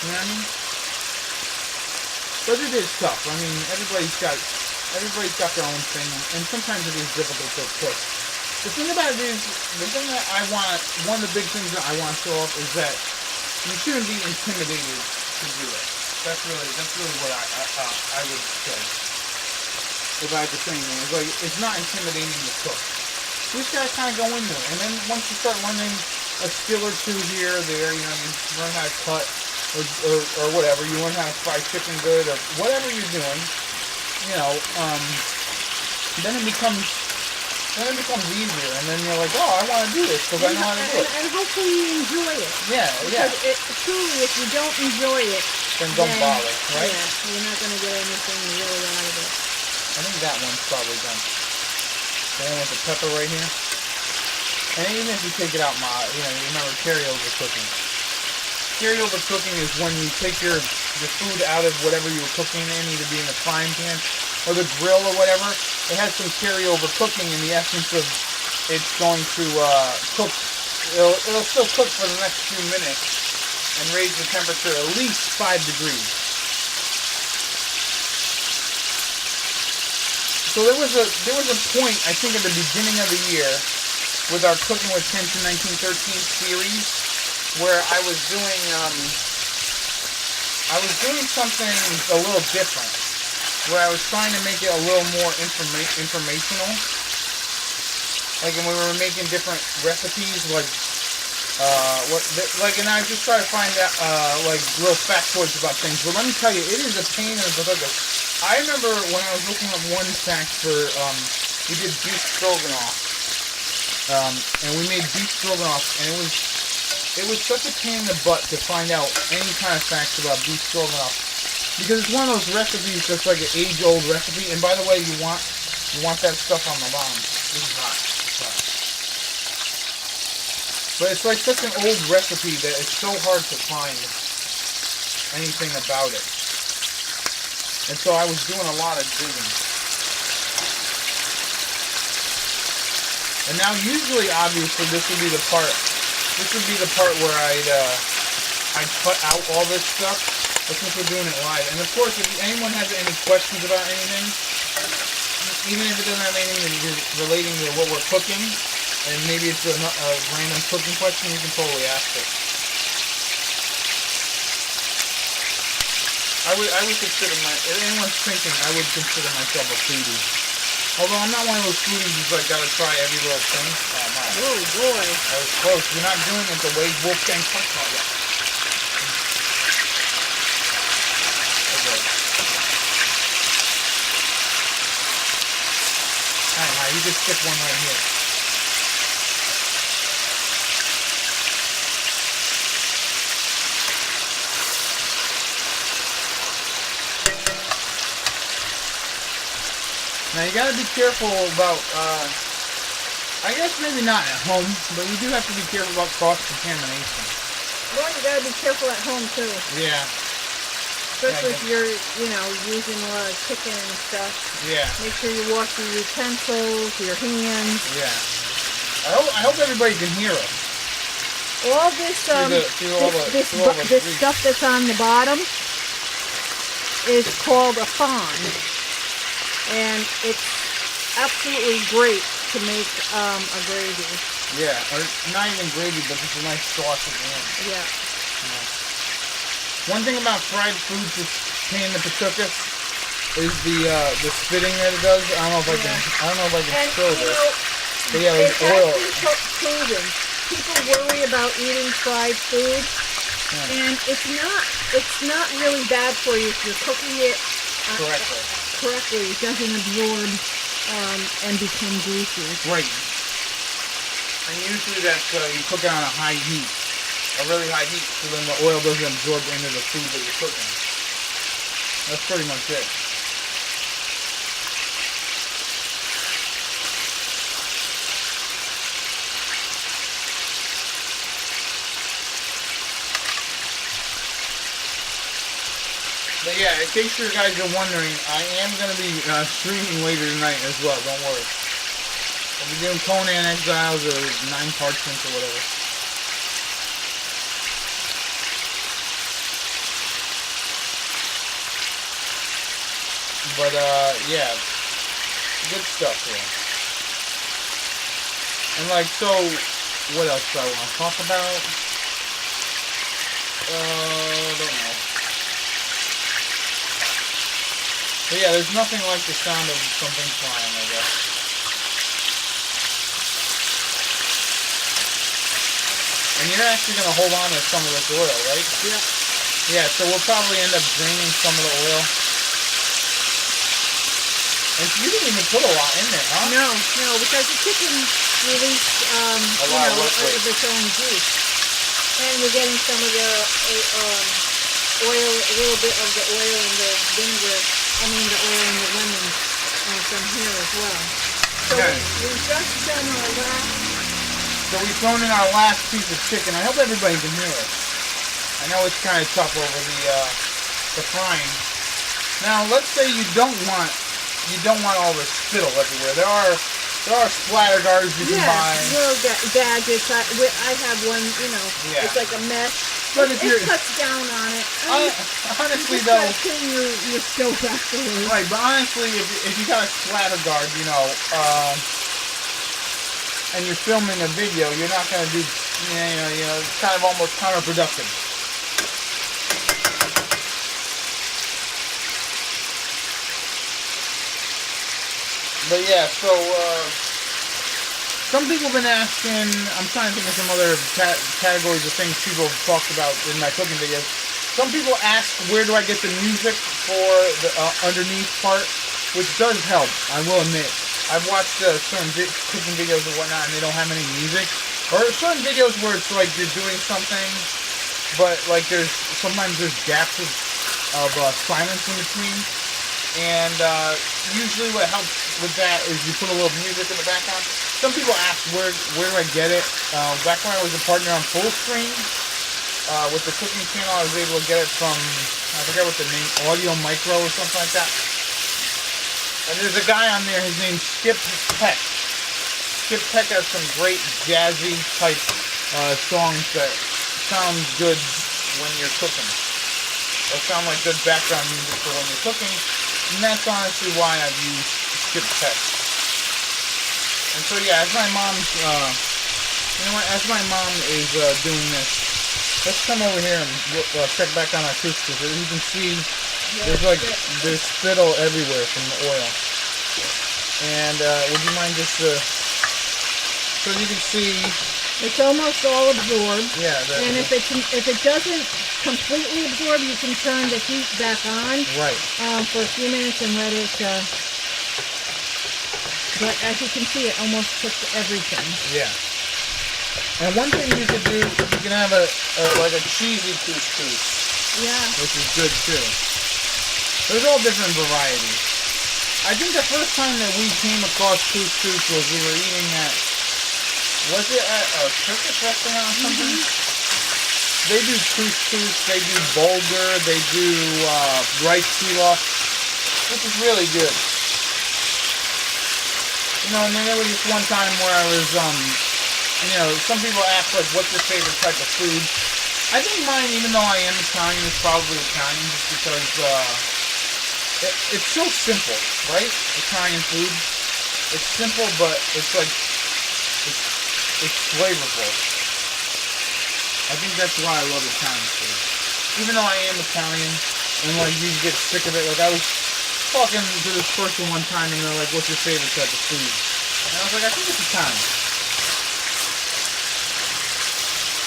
You know what I mean? But it is tough. I mean, everybody's got their own thing, and sometimes it is difficult to cook. The thing about it is, the thing that one of the big things that I want to show off is that you shouldn't be intimidated to do it. That's really what I would say. If I had to say anything, it's like, it's not intimidating to cook. You just gotta kind of go into it, and then once you start learning a skill or two here or there, you know, you learn how to cut or whatever, you learn how to fry chicken good or whatever you're doing, you know, then it becomes easier, and then you're like, oh, I want to do this because I know how to do it. And hopefully you enjoy it. Yeah. Truly, if you don't enjoy it, then don't bother, right? Yeah, you're not going to get anything really out of it. I think that one's probably done. The one with the pepper right here. And even if you take it out, you know, you remember carryover cooking. Carryover cooking is when you take your food out of whatever you were cooking in, either be in the frying pan or the grill or whatever. It has some carryover cooking in the essence of it's going to cook. It'll still cook for the next few minutes and raise the temperature at least 5 degrees. So there was a point, I think, at the beginning of the year with our Cooking with Kenshin1913 series where I was doing something a little different, where I was trying to make it a little more informational. Like, when we were making different recipes, and I just try to find out like little factoids about things. But let me tell you, it is a pain in the butt. I remember when I was looking up one fact for, we did beef stroganoff, and we made beef stroganoff, and it was such a pain in the butt to find out any kind of facts about beef stroganoff, because it's one of those recipes that's like an age-old recipe, and by the way, you want that stuff on the bottom. This is hot. But it's like such an old recipe that it's so hard to find anything about it. And so I was doing a lot of digging. And now usually, obviously, this would be the part where I'd cut out all this stuff. But since we're doing it live, and of course, if anyone has any questions about anything, even if it doesn't have anything relating to what we're cooking, and maybe it's a random cooking question, you can totally ask it. I would consider if anyone's thinking, I would consider myself a foodie. Although I'm not one of those foodies who's like gotta try every little thing. Oh my. Oh boy. That was close. You're not doing it the way Wolfgang talks about it. Okay. Alright, you just stick one right here. Now you gotta be careful about, I guess maybe not at home, but you do have to be careful about cross-contamination. Well, you gotta be careful at home too. Yeah. Especially if you're, using a lot of chicken and stuff. Yeah. Make sure you wash your utensils, your hands. Yeah. I hope everybody can hear us. All this, this stuff that's on the bottom is called a fond. And it's absolutely great to make a gravy. Yeah, or not even gravy, but just a nice sauce at the end. Yeah. One thing about fried foods that's pain in the Couscous is the spitting that it does. I don't know if I can show this. But yeah, there's oil. It's proven. People worry about eating fried food, and it's not really bad for you if you're cooking it correctly. It doesn't absorb and become greasy. Right. And usually that's you cook it on a high heat, a really high heat, so then the oil doesn't absorb into the food that you're cooking. That's pretty much it. But yeah, in case you guys are wondering, I am going to be streaming later tonight as well. Don't worry. I'll be doing Conan Exiles or 9 Parchments or whatever. But yeah, good stuff here. And like, so, what else do I want to talk about? Don't know. But yeah, there's nothing like the sound of something flying, I guess. And you're actually going to hold on to some of this oil, right? Yeah. Yeah, so we'll probably end up draining some of the oil. And you didn't even put a lot in there, huh? No, because the chicken released, of its own juice. And we're getting some of the oil, a little bit of the oil and the vinegar, the oil and the lemon from here as well. So okay. we've just done our last. So we've thrown in our last piece of chicken. I hope everybody can hear it. I know it's kind of tough over the frying. Now, let's say you don't want all this spittle everywhere. There are splatter guards you can buy. Little gadgets. I have one. It's like a mesh. But if it cuts down on it. Honestly, you though, clean your stove afterwards. Right, but honestly, if you got a splatter guard, and you're filming a video, you're not going to do, it's kind of almost counterproductive. But yeah, so some people have been asking, I'm trying to think of some other categories of things people have talked about in my cooking videos. Some people ask, where do I get the music for the underneath part, which does help, I will admit. I've watched certain cooking videos and whatnot, and they don't have any music. Or certain videos where it's like you're doing something, but like sometimes there's gaps of silence in between. And usually what helps with that is you put a little music in the background. Some people ask, where do I get it? Back when I was a partner on Full Screen, with the cooking channel, I was able to get it from, I forget what the name, Audio Micro or something like that. And there's a guy on there, his name's Skip Peck. Skip Peck has some great jazzy type songs that sound good when you're cooking. Or sound like good background music for when you're cooking. And that's honestly why I've used Skip Peck. And so yeah, as my mom's, as my mom is doing this, let's come over here and check back on our couscous. As you can see, there's spittle everywhere from the oil. And would you mind just, so you can see, it's almost all absorbed. Yeah. And if it doesn't completely absorb, you can turn the heat back on. Right. For a few minutes and let it. But as you can see, it almost cooked everything. Yeah. And one thing you could do, you can have like a cheesy couscous. Yeah. Which is good too. There's all different varieties. I think the first time that we came across couscous was we were eating at, was it at a Turkish restaurant or something? Mm-hmm. They do couscous, they do bulgur, they do rice pilaf, which is really good. And then there was this one time where I was, some people ask, like, what's your favorite type of food? I think mine, even though I am Italian, is probably Italian, just because it's so simple, right? Italian food. It's simple, but it's like, it's flavorful. I think that's why I love Italian food. Even though I am Italian, and like you get sick of it. Like I was talking to this person one time, and they're like, "What's your favorite type of food?" And I was like, "I think it's Italian."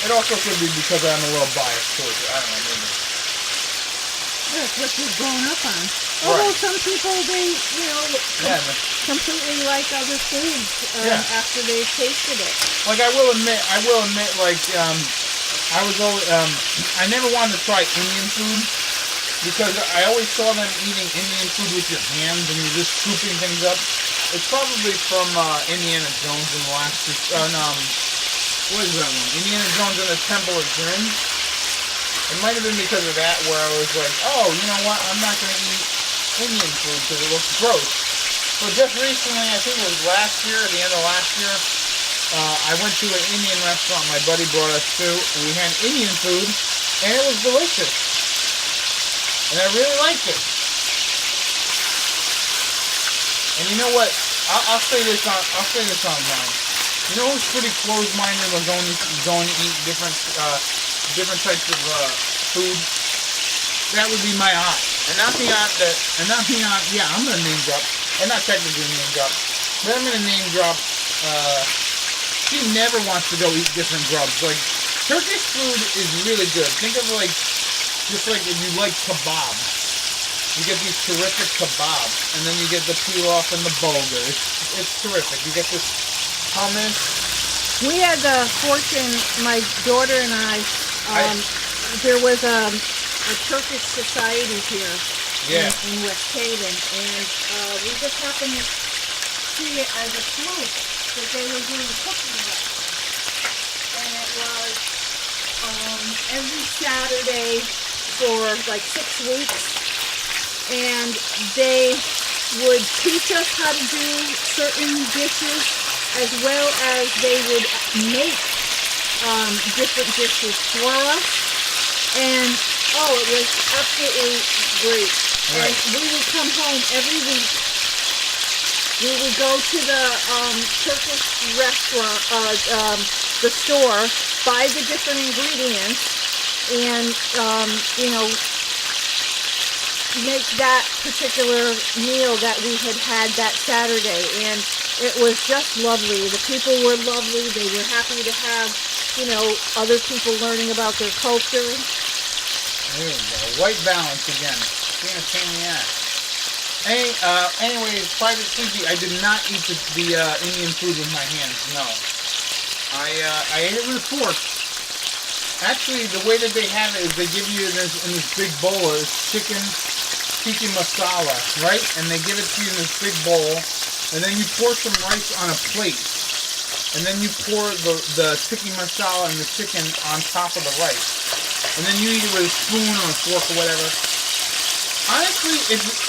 It also could be because I'm a little biased towards it. I don't know, maybe. That's what you've grown up on. Although some people, they, completely like other foods after they've tasted it. Like I will admit, like I was always, I never wanted to try Indian food because I always saw them eating Indian food with your hands and you're just scooping things up. It's probably from Indiana Jones in the last, what is that one? Indiana Jones and the Temple of Doom. It might have been because of that where I was like, oh, you know what? I'm not going to eat Indian food because it looks gross. So just recently, I think it was last year, at the end of last year, I went to an Indian restaurant my buddy brought us to, and we had Indian food, and it was delicious. And I really liked it. And you know what? I'll say this online. You know who's pretty closed-minded when going to eat different types of food? That would be my aunt. And not the aunt that, yeah, I'm gonna name drop. And not technically name drop, but I'm gonna name drop. She never wants to go eat different grubs. Like Turkish food is really good. Think of just like if you like kebab. You get these terrific kebabs, and then you get the pilaf and the bulgur. It's terrific. You get this hummus. We had the fortune, my daughter and I there was a Turkish society here in West Haven, and we just happened to see it as a smoke that they were doing cooking with. And it was every Saturday for like 6 weeks. And they would teach us how to do certain dishes, as well as they would make different dishes for us. And it was absolutely great. Right. And we would come home every week. We would go to the Turkish restaurant, the store, buy the different ingredients, and make that particular meal that we had that Saturday, and it was just lovely. The people were lovely. They were happy to have, other people learning about their culture. There you go. White balance again. Being a pain in the ass. Anyways, Private Sleepy, I did not eat the Indian food with my hands. No. I ate it with a fork. Actually, the way that they have it is they give you in this big bowl of chicken tikka masala, right? And they give it to you in this big bowl, and then you pour some rice on a plate, and then you pour the tikka masala and the chicken on top of the rice, and then you eat it with a spoon or a fork or whatever. Honestly,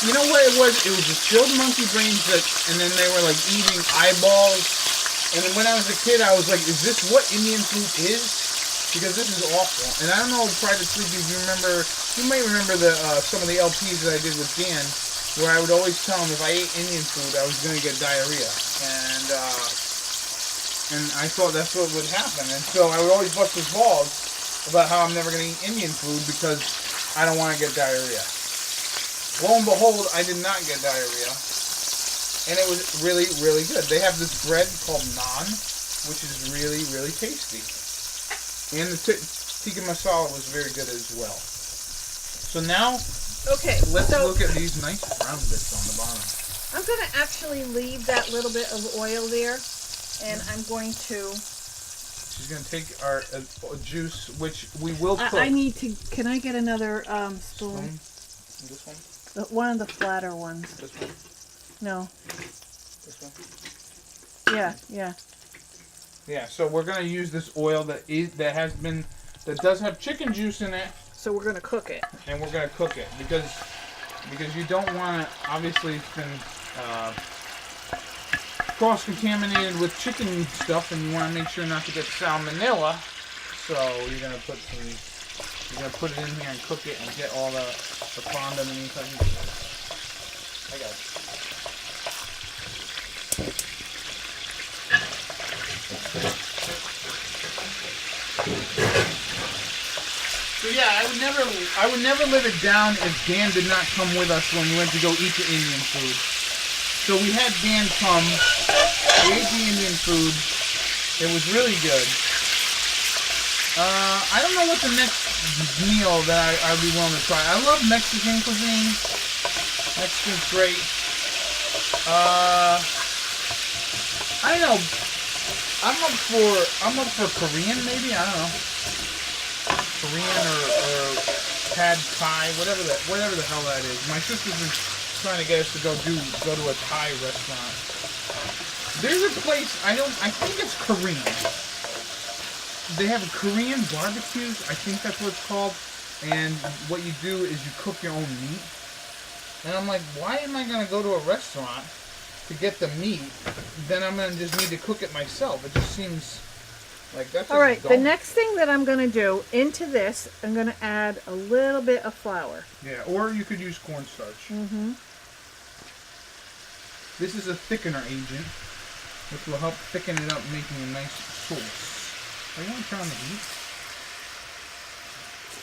you know what it was? It was the chilled monkey brains and then they were like eating eyeballs. And then when I was a kid, I was like, is this what Indian food is? Because this is awful. And I don't know, Private Sleepy, if you remember, you might remember some of the LPs that I did with Dan, where I would always tell him if I ate Indian food, I was going to get diarrhea. And I thought that's what would happen. And so I would always bust his balls about how I'm never going to eat Indian food because I don't want to get diarrhea. Lo and behold, I did not get diarrhea. And it was really, really good. They have this bread called naan, which is really, really tasty. And the tikka masala was very good as well. So now, let's look at these nice brown bits on the bottom. I'm going to actually leave that little bit of oil there, and I'm going to... She's going to take our juice, which we will cook. Can I get another spoon? This one? One of the flatter ones. This one? No. This one? Yeah. Yeah, so we're going to use this oil that does have chicken juice in it. So we're going to cook it. And we're going to cook it because you don't want to, obviously it's been cross-contaminated with chicken stuff, and you want to make sure not to get salmonella. So you're going to put it in here and cook it and get all the pond underneath. I got it. So yeah, I would never live it down if Dan did not come with us when we went to go eat the Indian food. So we had Dan come, we ate the Indian food, it was really good. I don't know what the next meal that I'd be willing to try. I love Mexican cuisine. Mexican's great. I don't know. I'm up for Korean maybe. I don't know. Korean or pad Thai, whatever the hell that is. My sister's been trying to get us to go to a Thai restaurant. There's a place I think it's Korean. They have Korean barbecues. I think that's what it's called. and what you do is you cook your own meat. And I'm like, why am I gonna go to a restaurant to get the meat? Then I'm gonna just need to cook it myself. It just seems like that's All right, the next thing that I'm going to do into this, I'm going to add a little bit of flour. Yeah, or you could use cornstarch. Mm-hmm. This is a thickener agent, which will help thicken it up, making a nice sauce. Are you want to turn on the heat?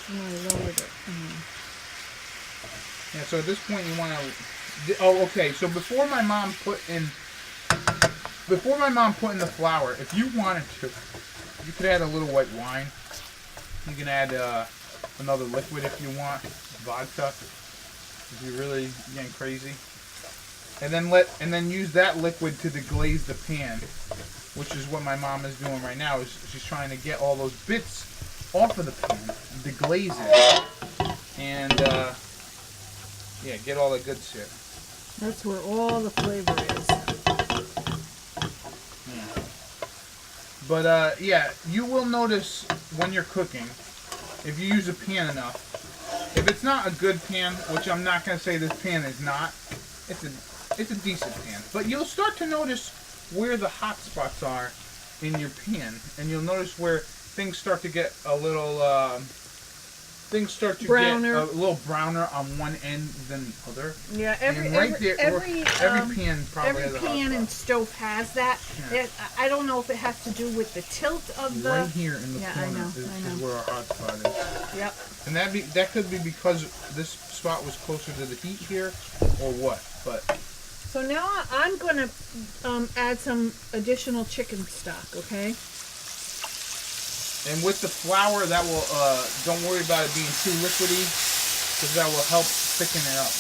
I lowered it. Yeah, so at this point you want to... Oh, okay, so before my mom put in the flour, if you wanted to, you could add a little white wine. You can add another liquid if you want, vodka, if you're really getting crazy. And then use that liquid to deglaze the pan, which is what my mom is doing right now. Is she's trying to get all those bits off of the pan, deglaze it, and yeah, get all the good shit. That's where all the flavor is. Yeah. But yeah, you will notice when you're cooking, if you use a pan enough, if it's not a good pan, which I'm not going to say this pan is not, it's a decent pan. But you'll start to notice where the hot spots are in your pan, and you'll notice where things start to get a little browner. Get a little browner on one end than the other. Yeah, every pan probably has a hot pan spot. and stove has that. Yeah. I don't know if it has to do with the tilt of the. Right here in the Yeah, corner I know. is where our hot spot is. Yep. And that could be because this spot was closer to the heat here, or what. But so now I'm gonna add some additional chicken stock. Okay. and with the flour, that will don't worry about it being too liquidy, because that will help thicken it up.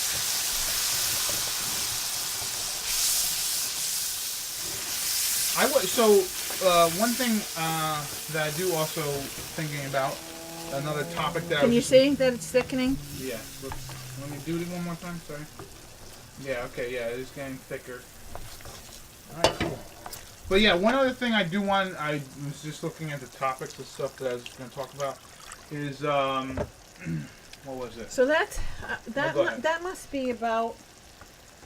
One thing that I do also thinking about, another topic that Can you see that it's thickening? Yeah. Let me do it one more time. Sorry. Yeah. Okay. Yeah, it is getting thicker. All right. Cool. But yeah, one other thing I do want, I was just looking at the topics of stuff that I was going to talk about, is what was it? So that's go ahead. that must be about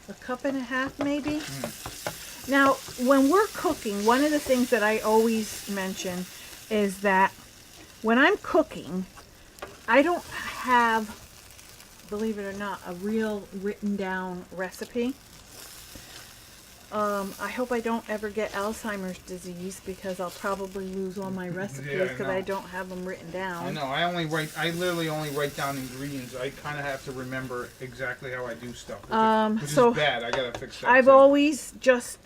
a cup and a half, maybe. Now, when we're cooking, one of the things that I always mention is that when I'm cooking, I don't have, believe it or not, a real written down recipe. I hope I don't ever get Alzheimer's disease, because I'll probably lose all my recipes because I don't have them written down. I know. I literally only write down ingredients. I kind of have to remember exactly how I do stuff, which is bad. I gotta fix that. I've always just,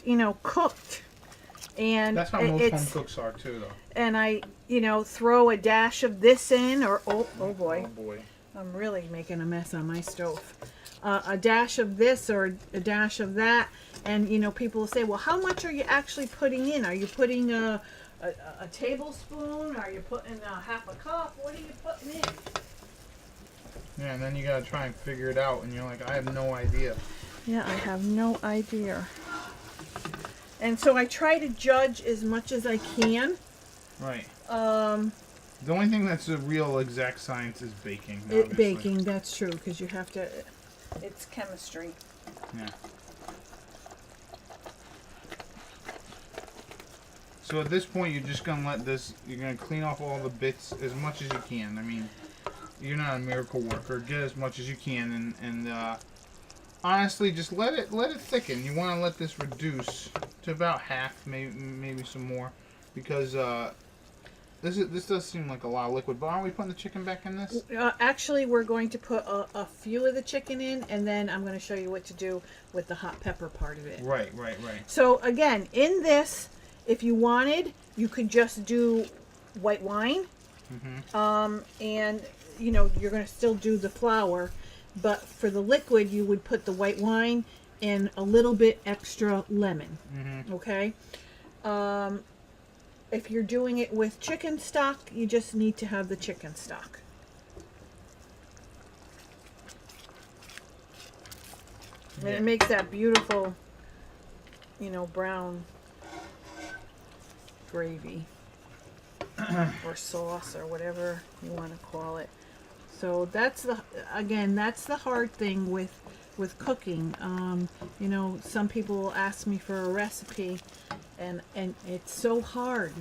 cooked, and that's how most home cooks are too, though. And I, throw a dash of this in, or oh boy, I'm really making a mess on my stove. A dash of this or a dash of that, and people will say, well, how much are you actually putting in? Are you putting a tablespoon? Are you putting a half a cup? What are you putting in? Yeah, and then you gotta try and figure it out, and you're like, I have no idea. Yeah, I have no idea. And so I try to judge as much as I can. Right. The only thing that's a real exact science is baking. Baking, that's true, because you have to. It's chemistry. Yeah. So at this point, you're just gonna you're gonna clean off all the bits as much as you can. I mean, you're not a miracle worker. Get as much as you can, and honestly, just let it thicken. You want to let this reduce to about half, maybe some more, because this does seem like a lot of liquid. But aren't we putting the chicken back in this? Actually, we're going to put a few of the chicken in, and then I'm going to show you what to do with the hot pepper part of it. Right. So again, in this, if you wanted, you could just do white wine. And you're going to still do the flour, but for the liquid, you would put the white wine and a little bit extra lemon. Okay. If you're doing it with chicken stock, you just need to have the chicken stock. And it makes that beautiful, brown gravy or sauce or whatever you want to call it. So that's that's the hard thing with cooking. You know, some people will ask me for a recipe, and it's so hard.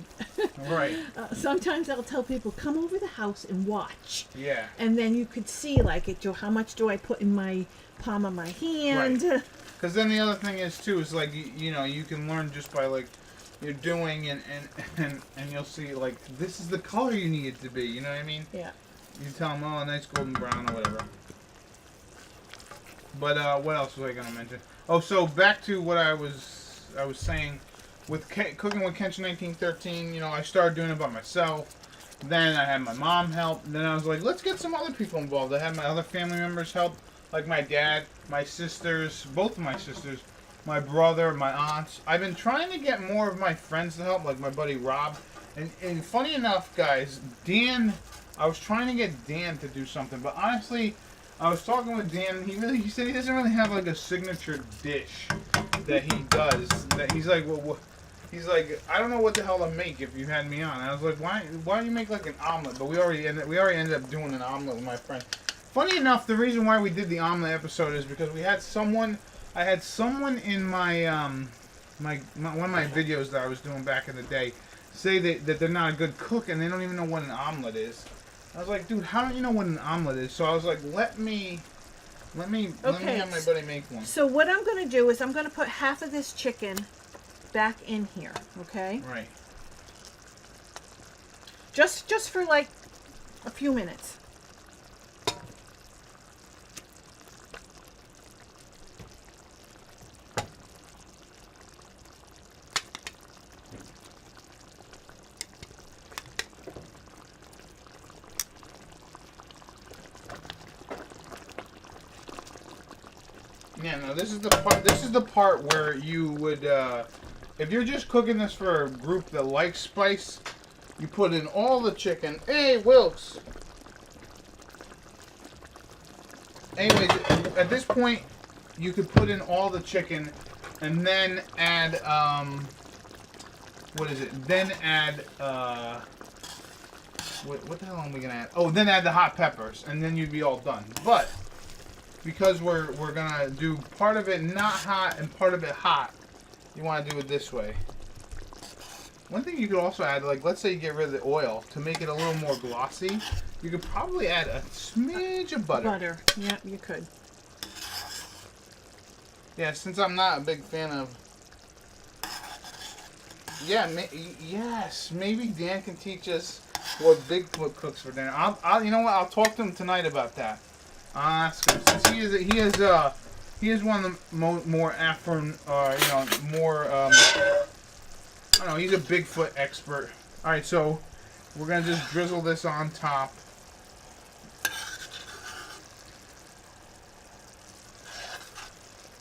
Right. Sometimes I'll tell people, come over the house and watch. Yeah. And then you could see, like, how much do I put in my palm of my hand. Right. Because then the other thing is too is like you know, you can learn just by like you're doing and you'll see like this is the color you need it to be. You know what I mean? Yeah. You tell them, oh, a nice golden brown or whatever. But what else was I gonna mention? Oh, so back to what I was saying with Cooking with Kenshin1913. You know, I started doing it by myself. Then I had my mom help. Then I was like, let's get some other people involved. I had my other family members help, like my dad, my sisters, both of my sisters, my brother, my aunts. I've been trying to get more of my friends to help, like my buddy Rob. And funny enough, guys, Dan, I was trying to get Dan to do something, but honestly, I was talking with Dan. He said he doesn't really have like a signature dish that he does. That he's like, well, he's like, I don't know what the hell to make if you had me on. And I was like, why don't you make like an omelet? But we already ended up doing an omelet with my friend. Funny enough, the reason why we did the omelet episode is because we had someone. I had someone in my one of my videos that I was doing back in the day say that they're not a good cook and they don't even know what an omelet is. I was like, dude, how don't you know what an omelet is? So I was like, let me have my buddy make one. So what I'm going to do is I'm going to put half of this chicken back in here, okay? Right. Just for like a few minutes. Yeah, no, this is the part. This is the part where you would, if you're just cooking this for a group that likes spice, you put in all the chicken. Hey, Wilkes. Anyways, at this point, you could put in all the chicken, and then add, what is it? Then add, what the hell am we gonna add? Oh, then add the hot peppers, and then you'd be all done. But because we're gonna do part of it not hot and part of it hot, you want to do it this way. One thing you could also add, like let's say you get rid of the oil to make it a little more glossy, you could probably add a smidge of butter. Butter, yeah, you could. Yeah, since I'm not a big fan of. Yeah, yes, maybe Dan can teach us what Bigfoot cooks for dinner. I'll you know what? I'll talk to him tonight about that. I'll ask him since he is one of the more affluent, you know, more I don't know. He's a Bigfoot expert. All right, so we're gonna just drizzle this on top.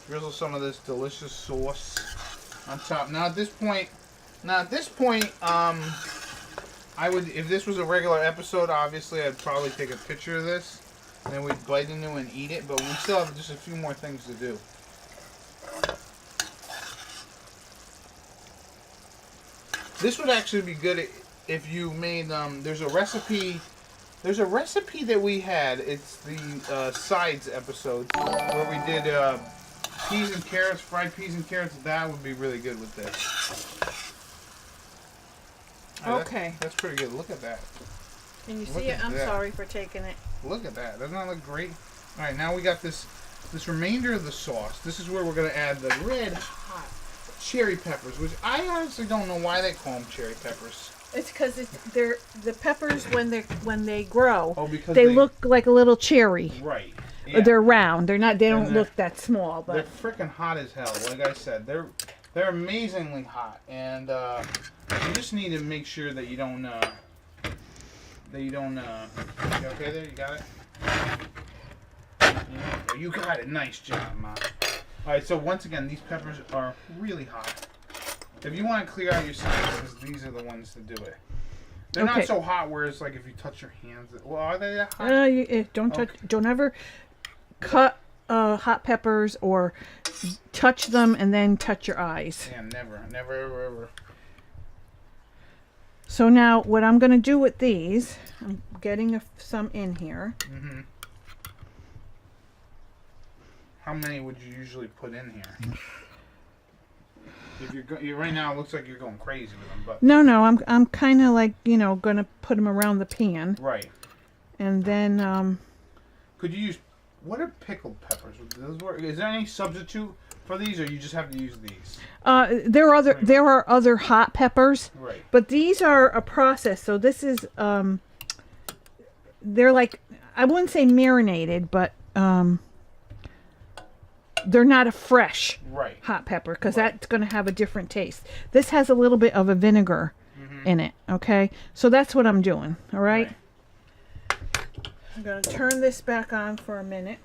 Drizzle some of this delicious sauce on top. Now at this point, I would, if this was a regular episode, obviously I'd probably take a picture of this. And then we'd bite into and eat it, but we still have just a few more things to do. This would actually be good if you made, there's a recipe that we had, it's the sides episode, where we did peas and carrots, fried peas and carrots. That would be really good with this. Okay. That's pretty good. Look at that. Can you see it? I'm sorry for taking it. Look at that. Doesn't that look great? All right, now we got this remainder of the sauce. This is where we're going to add the red hot cherry peppers, which I honestly don't know why they call them cherry peppers. It's because they're the peppers when they grow. Oh, because they look like a little cherry. Right. Yeah. They're round. They don't look that small, but they're freaking hot as hell. Like I said, they're amazingly hot, and you just need to make sure that you don't. You okay there? You got it? Yeah, you got it. Nice job, Mom. Alright, so once again, these peppers are really hot. If you want to clear out your sides, because these are the ones to do it. They're not so hot where it's like if you touch your hands. Well, are they that hot? Don't touch. Don't ever cut hot peppers or touch them and then touch your eyes. Yeah, never, ever. So now what I'm going to do with these, I'm getting some in here. Mm-hmm. How many would you usually put in here? If you're right now, it looks like you're going crazy with them, but No, I'm kind of like, you know, going to put them around the pan. right. And then Could you use, what are pickled peppers? Does those work? Is there any substitute for these, or you just have to use these? there are other hot peppers. Right. But these are a process. So this is they're like, I wouldn't say marinated, but they're not a fresh hot pepper, because that's going to have a different taste. This has a little bit of a vinegar in it. Okay, so that's what I'm doing. All right. I'm going to turn this back on for a minute.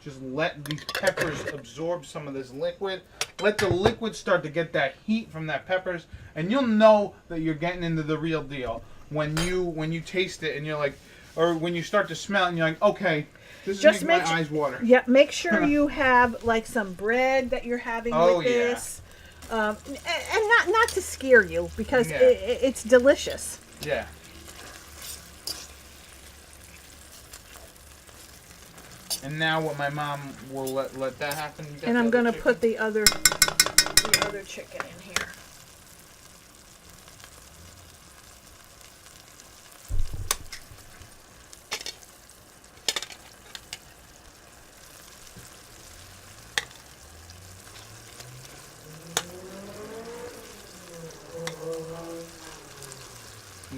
Just let these peppers absorb some of this liquid. Let the liquid start to get that heat from that peppers, and you'll know that you're getting into the real deal when you taste it and you're like, or when you start to smell it and you're like, okay, this is Just making my eyes water. Yeah, make sure you have like some bread that you're having with this, and not to scare you, because it's delicious. Yeah. And now what my mom will let that happen. And I'm gonna put the other chicken in here.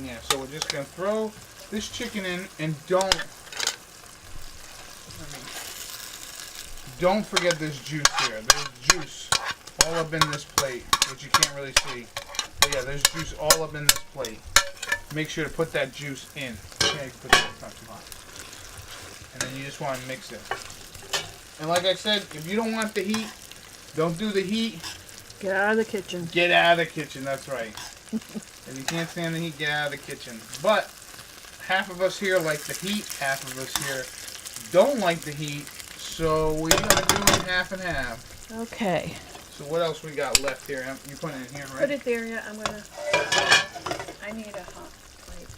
Yeah, so we're just gonna throw this chicken in, and don't forget this juice here. There's juice all up in this plate, which you can't really see. But yeah, there's juice all up in this plate. Make sure to put that juice in. Okay, put that in too hot. And then you just want to mix it. And like I said, if you don't want the heat, don't do the heat. Get out of the kitchen. Get out of the kitchen, that's right. If you can't stand the heat, get out of the kitchen. But half of us here like the heat, half of us here don't like the heat. So we gotta do it half and half. Okay. So what else we got left here? You put it in here, right? Put it there, yeah. I need a hot plate.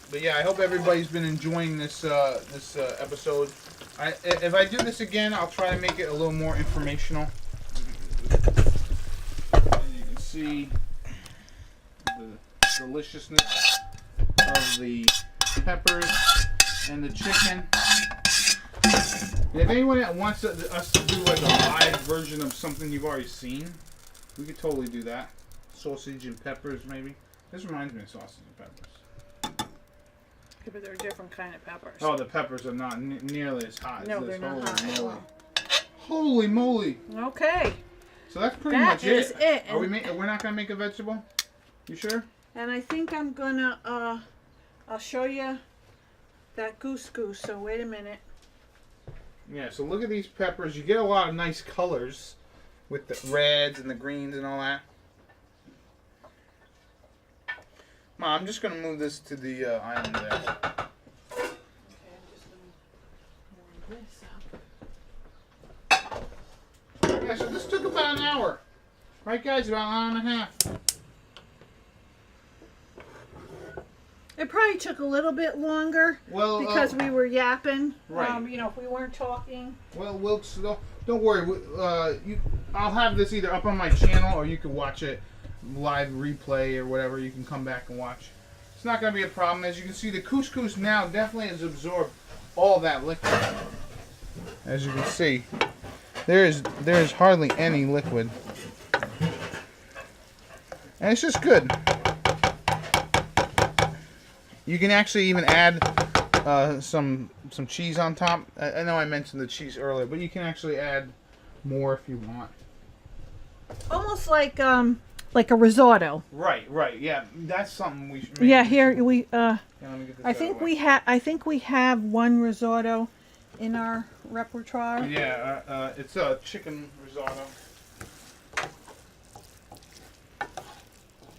But yeah, I hope everybody's been enjoying this episode. If I do this again, I'll try to make it a little more informational. As you can see the deliciousness of the peppers and the chicken. And if anyone wants us to do like a live version of something you've already seen, we could totally do that. Sausage and peppers, maybe. This reminds me of sausage and peppers. Yeah, but they're a different kind of peppers. Oh, the peppers are not nearly as hot No, as this. they're not hot at all. Holy moly! Okay. So that's pretty much it. That is it. Are we're not gonna make a vegetable? You sure? And I think I'm gonna I'll show you that couscous. So wait a minute. Yeah. So look at these peppers. You get a lot of nice colors with the reds and the greens and all that. Mom, I'm just gonna move this to the island there. Okay, I'm just gonna warm this up. Yeah. So this took about an hour, right, guys? About an hour and a half. It probably took a little bit longer, Well, because we were yapping. right. You know, if we weren't talking. Well, don't worry. I'll have this either up on my channel, or you can watch it live replay or whatever. You can come back and watch. It's not going to be a problem. As you can see, the couscous now definitely has absorbed all that liquid. As you can see, there is hardly any liquid, and it's just good. You can actually even add some cheese on top. I know I mentioned the cheese earlier, but you can actually add more if you want. Almost like a risotto. Right. Yeah, that's something we should. Yeah, here we. Yeah, let me get this I think we have one risotto in our repertoire. Yeah, it's a chicken risotto.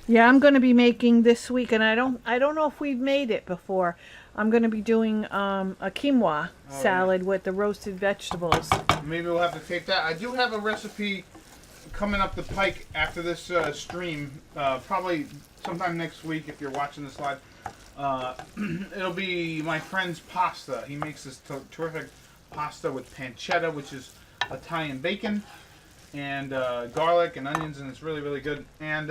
Yeah, I'm going to be making this week, and I don't know if we've made it before. I'm going to be doing a quinoa salad with the roasted vegetables. Maybe we'll have to take that. I do have a recipe coming up the pike after this stream, probably sometime next week if you're watching this live, it'll be my friend's pasta. He makes this terrific pasta with pancetta, which is Italian bacon, and garlic and onions, and it's really, really good. And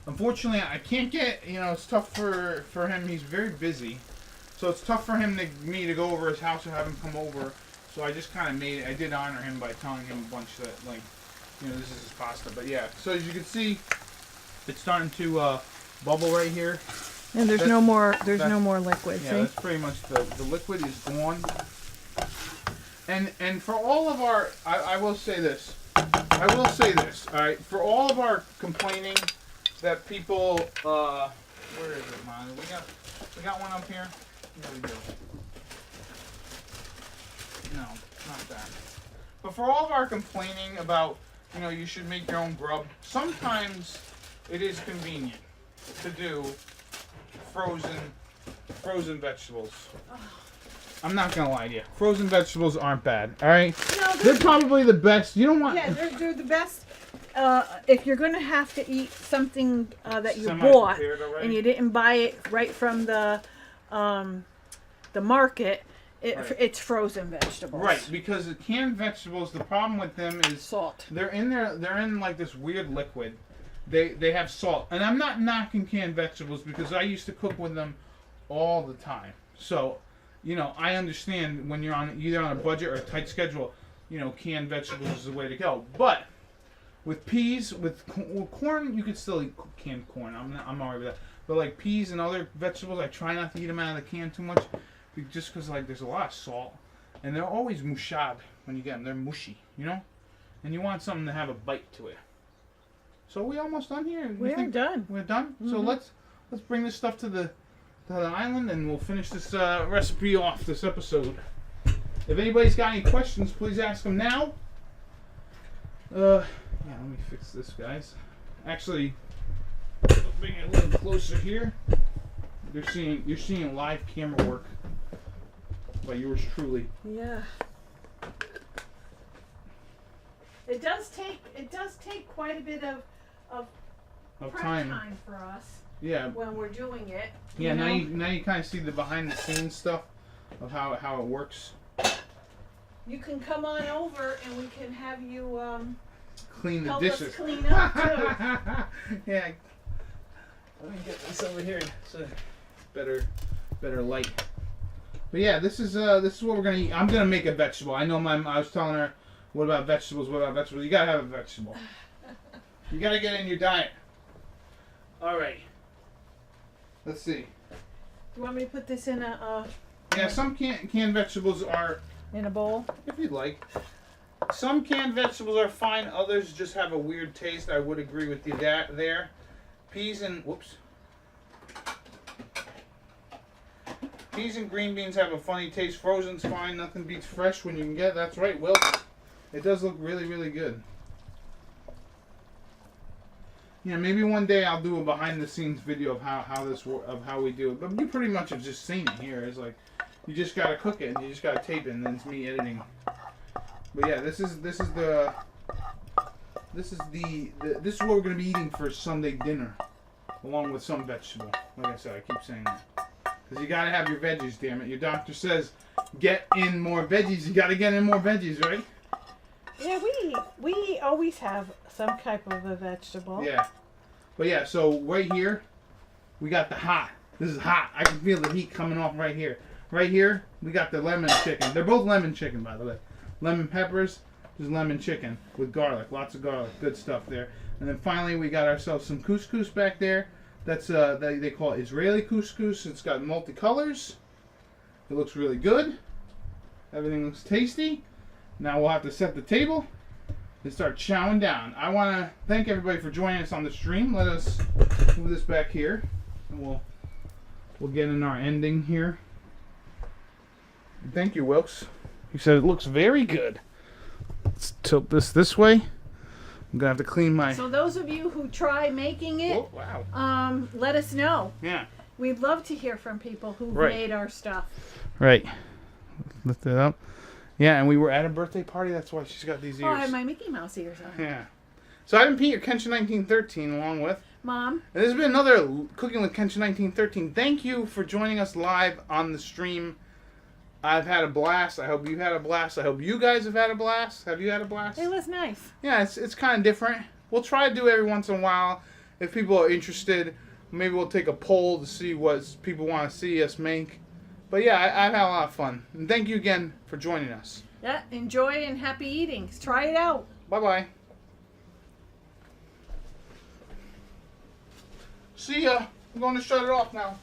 unfortunately, I can't get, it's tough for him. He's very busy. So it's tough for me to go over his house or have him come over. So I just kind of I did honor him by telling him a bunch that, like, this is his pasta. But yeah, so as you can see, it's starting to bubble right here. And there's no more liquid. Yeah, see? that's pretty much the liquid is gone. And for all of our, I will say this. All right, for all of our complaining that people, where is it, man? We got one up here. There we go. No, not that. But for all of our complaining about, you should make your own grub, sometimes it is convenient to do frozen vegetables. I'm not gonna lie to you. Frozen vegetables aren't bad. All right, No, they're probably the best. You don't want. Yeah, they're the best. If you're gonna have to eat something that you bought Semi-prepared already. and you didn't buy it right from the market, it's frozen vegetables. Right, because the canned vegetables, the problem with them is Salt. They're in like this weird liquid. They have salt, and I'm not knocking canned vegetables because I used to cook with them all the time. So, I understand when you're either on a budget or a tight schedule, canned vegetables is the way to go. But with peas, with corn, you could still eat canned corn. I'm alright with that. But like peas and other vegetables, I try not to eat them out of the can too much, just because like there's a lot of salt, and they're always mushab when you get them. They're mushy, and you want something to have a bite to it. So are we almost done here? We're done. We're done. Mm-hmm. So let's bring this stuff to the island, and we'll finish this recipe off this episode. If anybody's got any questions, please ask them now. Yeah, let me fix this, guys. Actually, bring it a little closer here. You're seeing live camera work by yours truly. Yeah. It does take quite a bit of prep time for us. Yeah. When we're doing it. Yeah. Now you kind of see the behind the scenes stuff of how it works. You can come on over and we can have you Clean the help dishes. us clean up too. Yeah. Let me get this over here so better light. But yeah, this is what we're gonna eat. I'm gonna make a vegetable. I know I was telling her, what about vegetables? What about vegetables? You gotta have a vegetable. You gotta get in your diet. All right. Let's see. Do you want me to put this in a Yeah, some canned vegetables are, in a bowl? if you'd like. Some canned vegetables are fine. Others just have a weird taste. I would agree with you there. Peas and green beans have a funny taste. Frozen's fine. Nothing beats fresh when you can get. That's right, Will. It does look really, really good. Yeah, maybe one day I'll do a behind-the-scenes video of how we do it. But you pretty much have just seen it here. It's like you just gotta cook it and you just gotta tape it, and then it's me editing. But yeah, this is what we're gonna be eating for Sunday dinner, along with some vegetable. Like I said, I keep saying that because you gotta have your veggies. Damn it! Your doctor says get in more veggies. You gotta get in more veggies, right? Yeah, we always have some type of a vegetable. Yeah. But yeah, so right here, we got the hot. This is hot. I can feel the heat coming off right here. Right here, we got the lemon chicken. They're both lemon chicken, by the way. Lemon peppers, just lemon chicken with garlic. Lots of garlic. Good stuff there. And then finally, we got ourselves some couscous back there. That's they call it Israeli couscous. It's got multicolors. It looks really good. Everything looks tasty. Now we'll have to set the table and start chowing down. I want to thank everybody for joining us on the stream. Let us move this back here, and we'll get in our ending here. Thank you, Wilkes. He said it looks very good. Let's tilt this way. I'm gonna have to clean my. So those of you who try making it, Oh, wow. let us know. Yeah. We'd love to hear from people who've Right. made our stuff. Right. Lift it up. Yeah, and we were at a birthday party. That's why she's got these ears. Oh, I have my Mickey Mouse ears on. Yeah. So I've been Peter Kenshin1913 along with Mom. And this has been another Cooking with Kenshin1913. Thank you for joining us live on the stream. I've had a blast. I hope you had a blast. I hope you guys have had a blast. Have you had a blast? It was nice. Yeah, it's kind of different. We'll try to do it every once in a while. If people are interested, maybe we'll take a poll to see what people want to see us make. But yeah, I've had a lot of fun. And thank you again for joining us. Yeah, enjoy and happy eating. Try it out. Bye-bye. See ya. I'm going to shut it off now.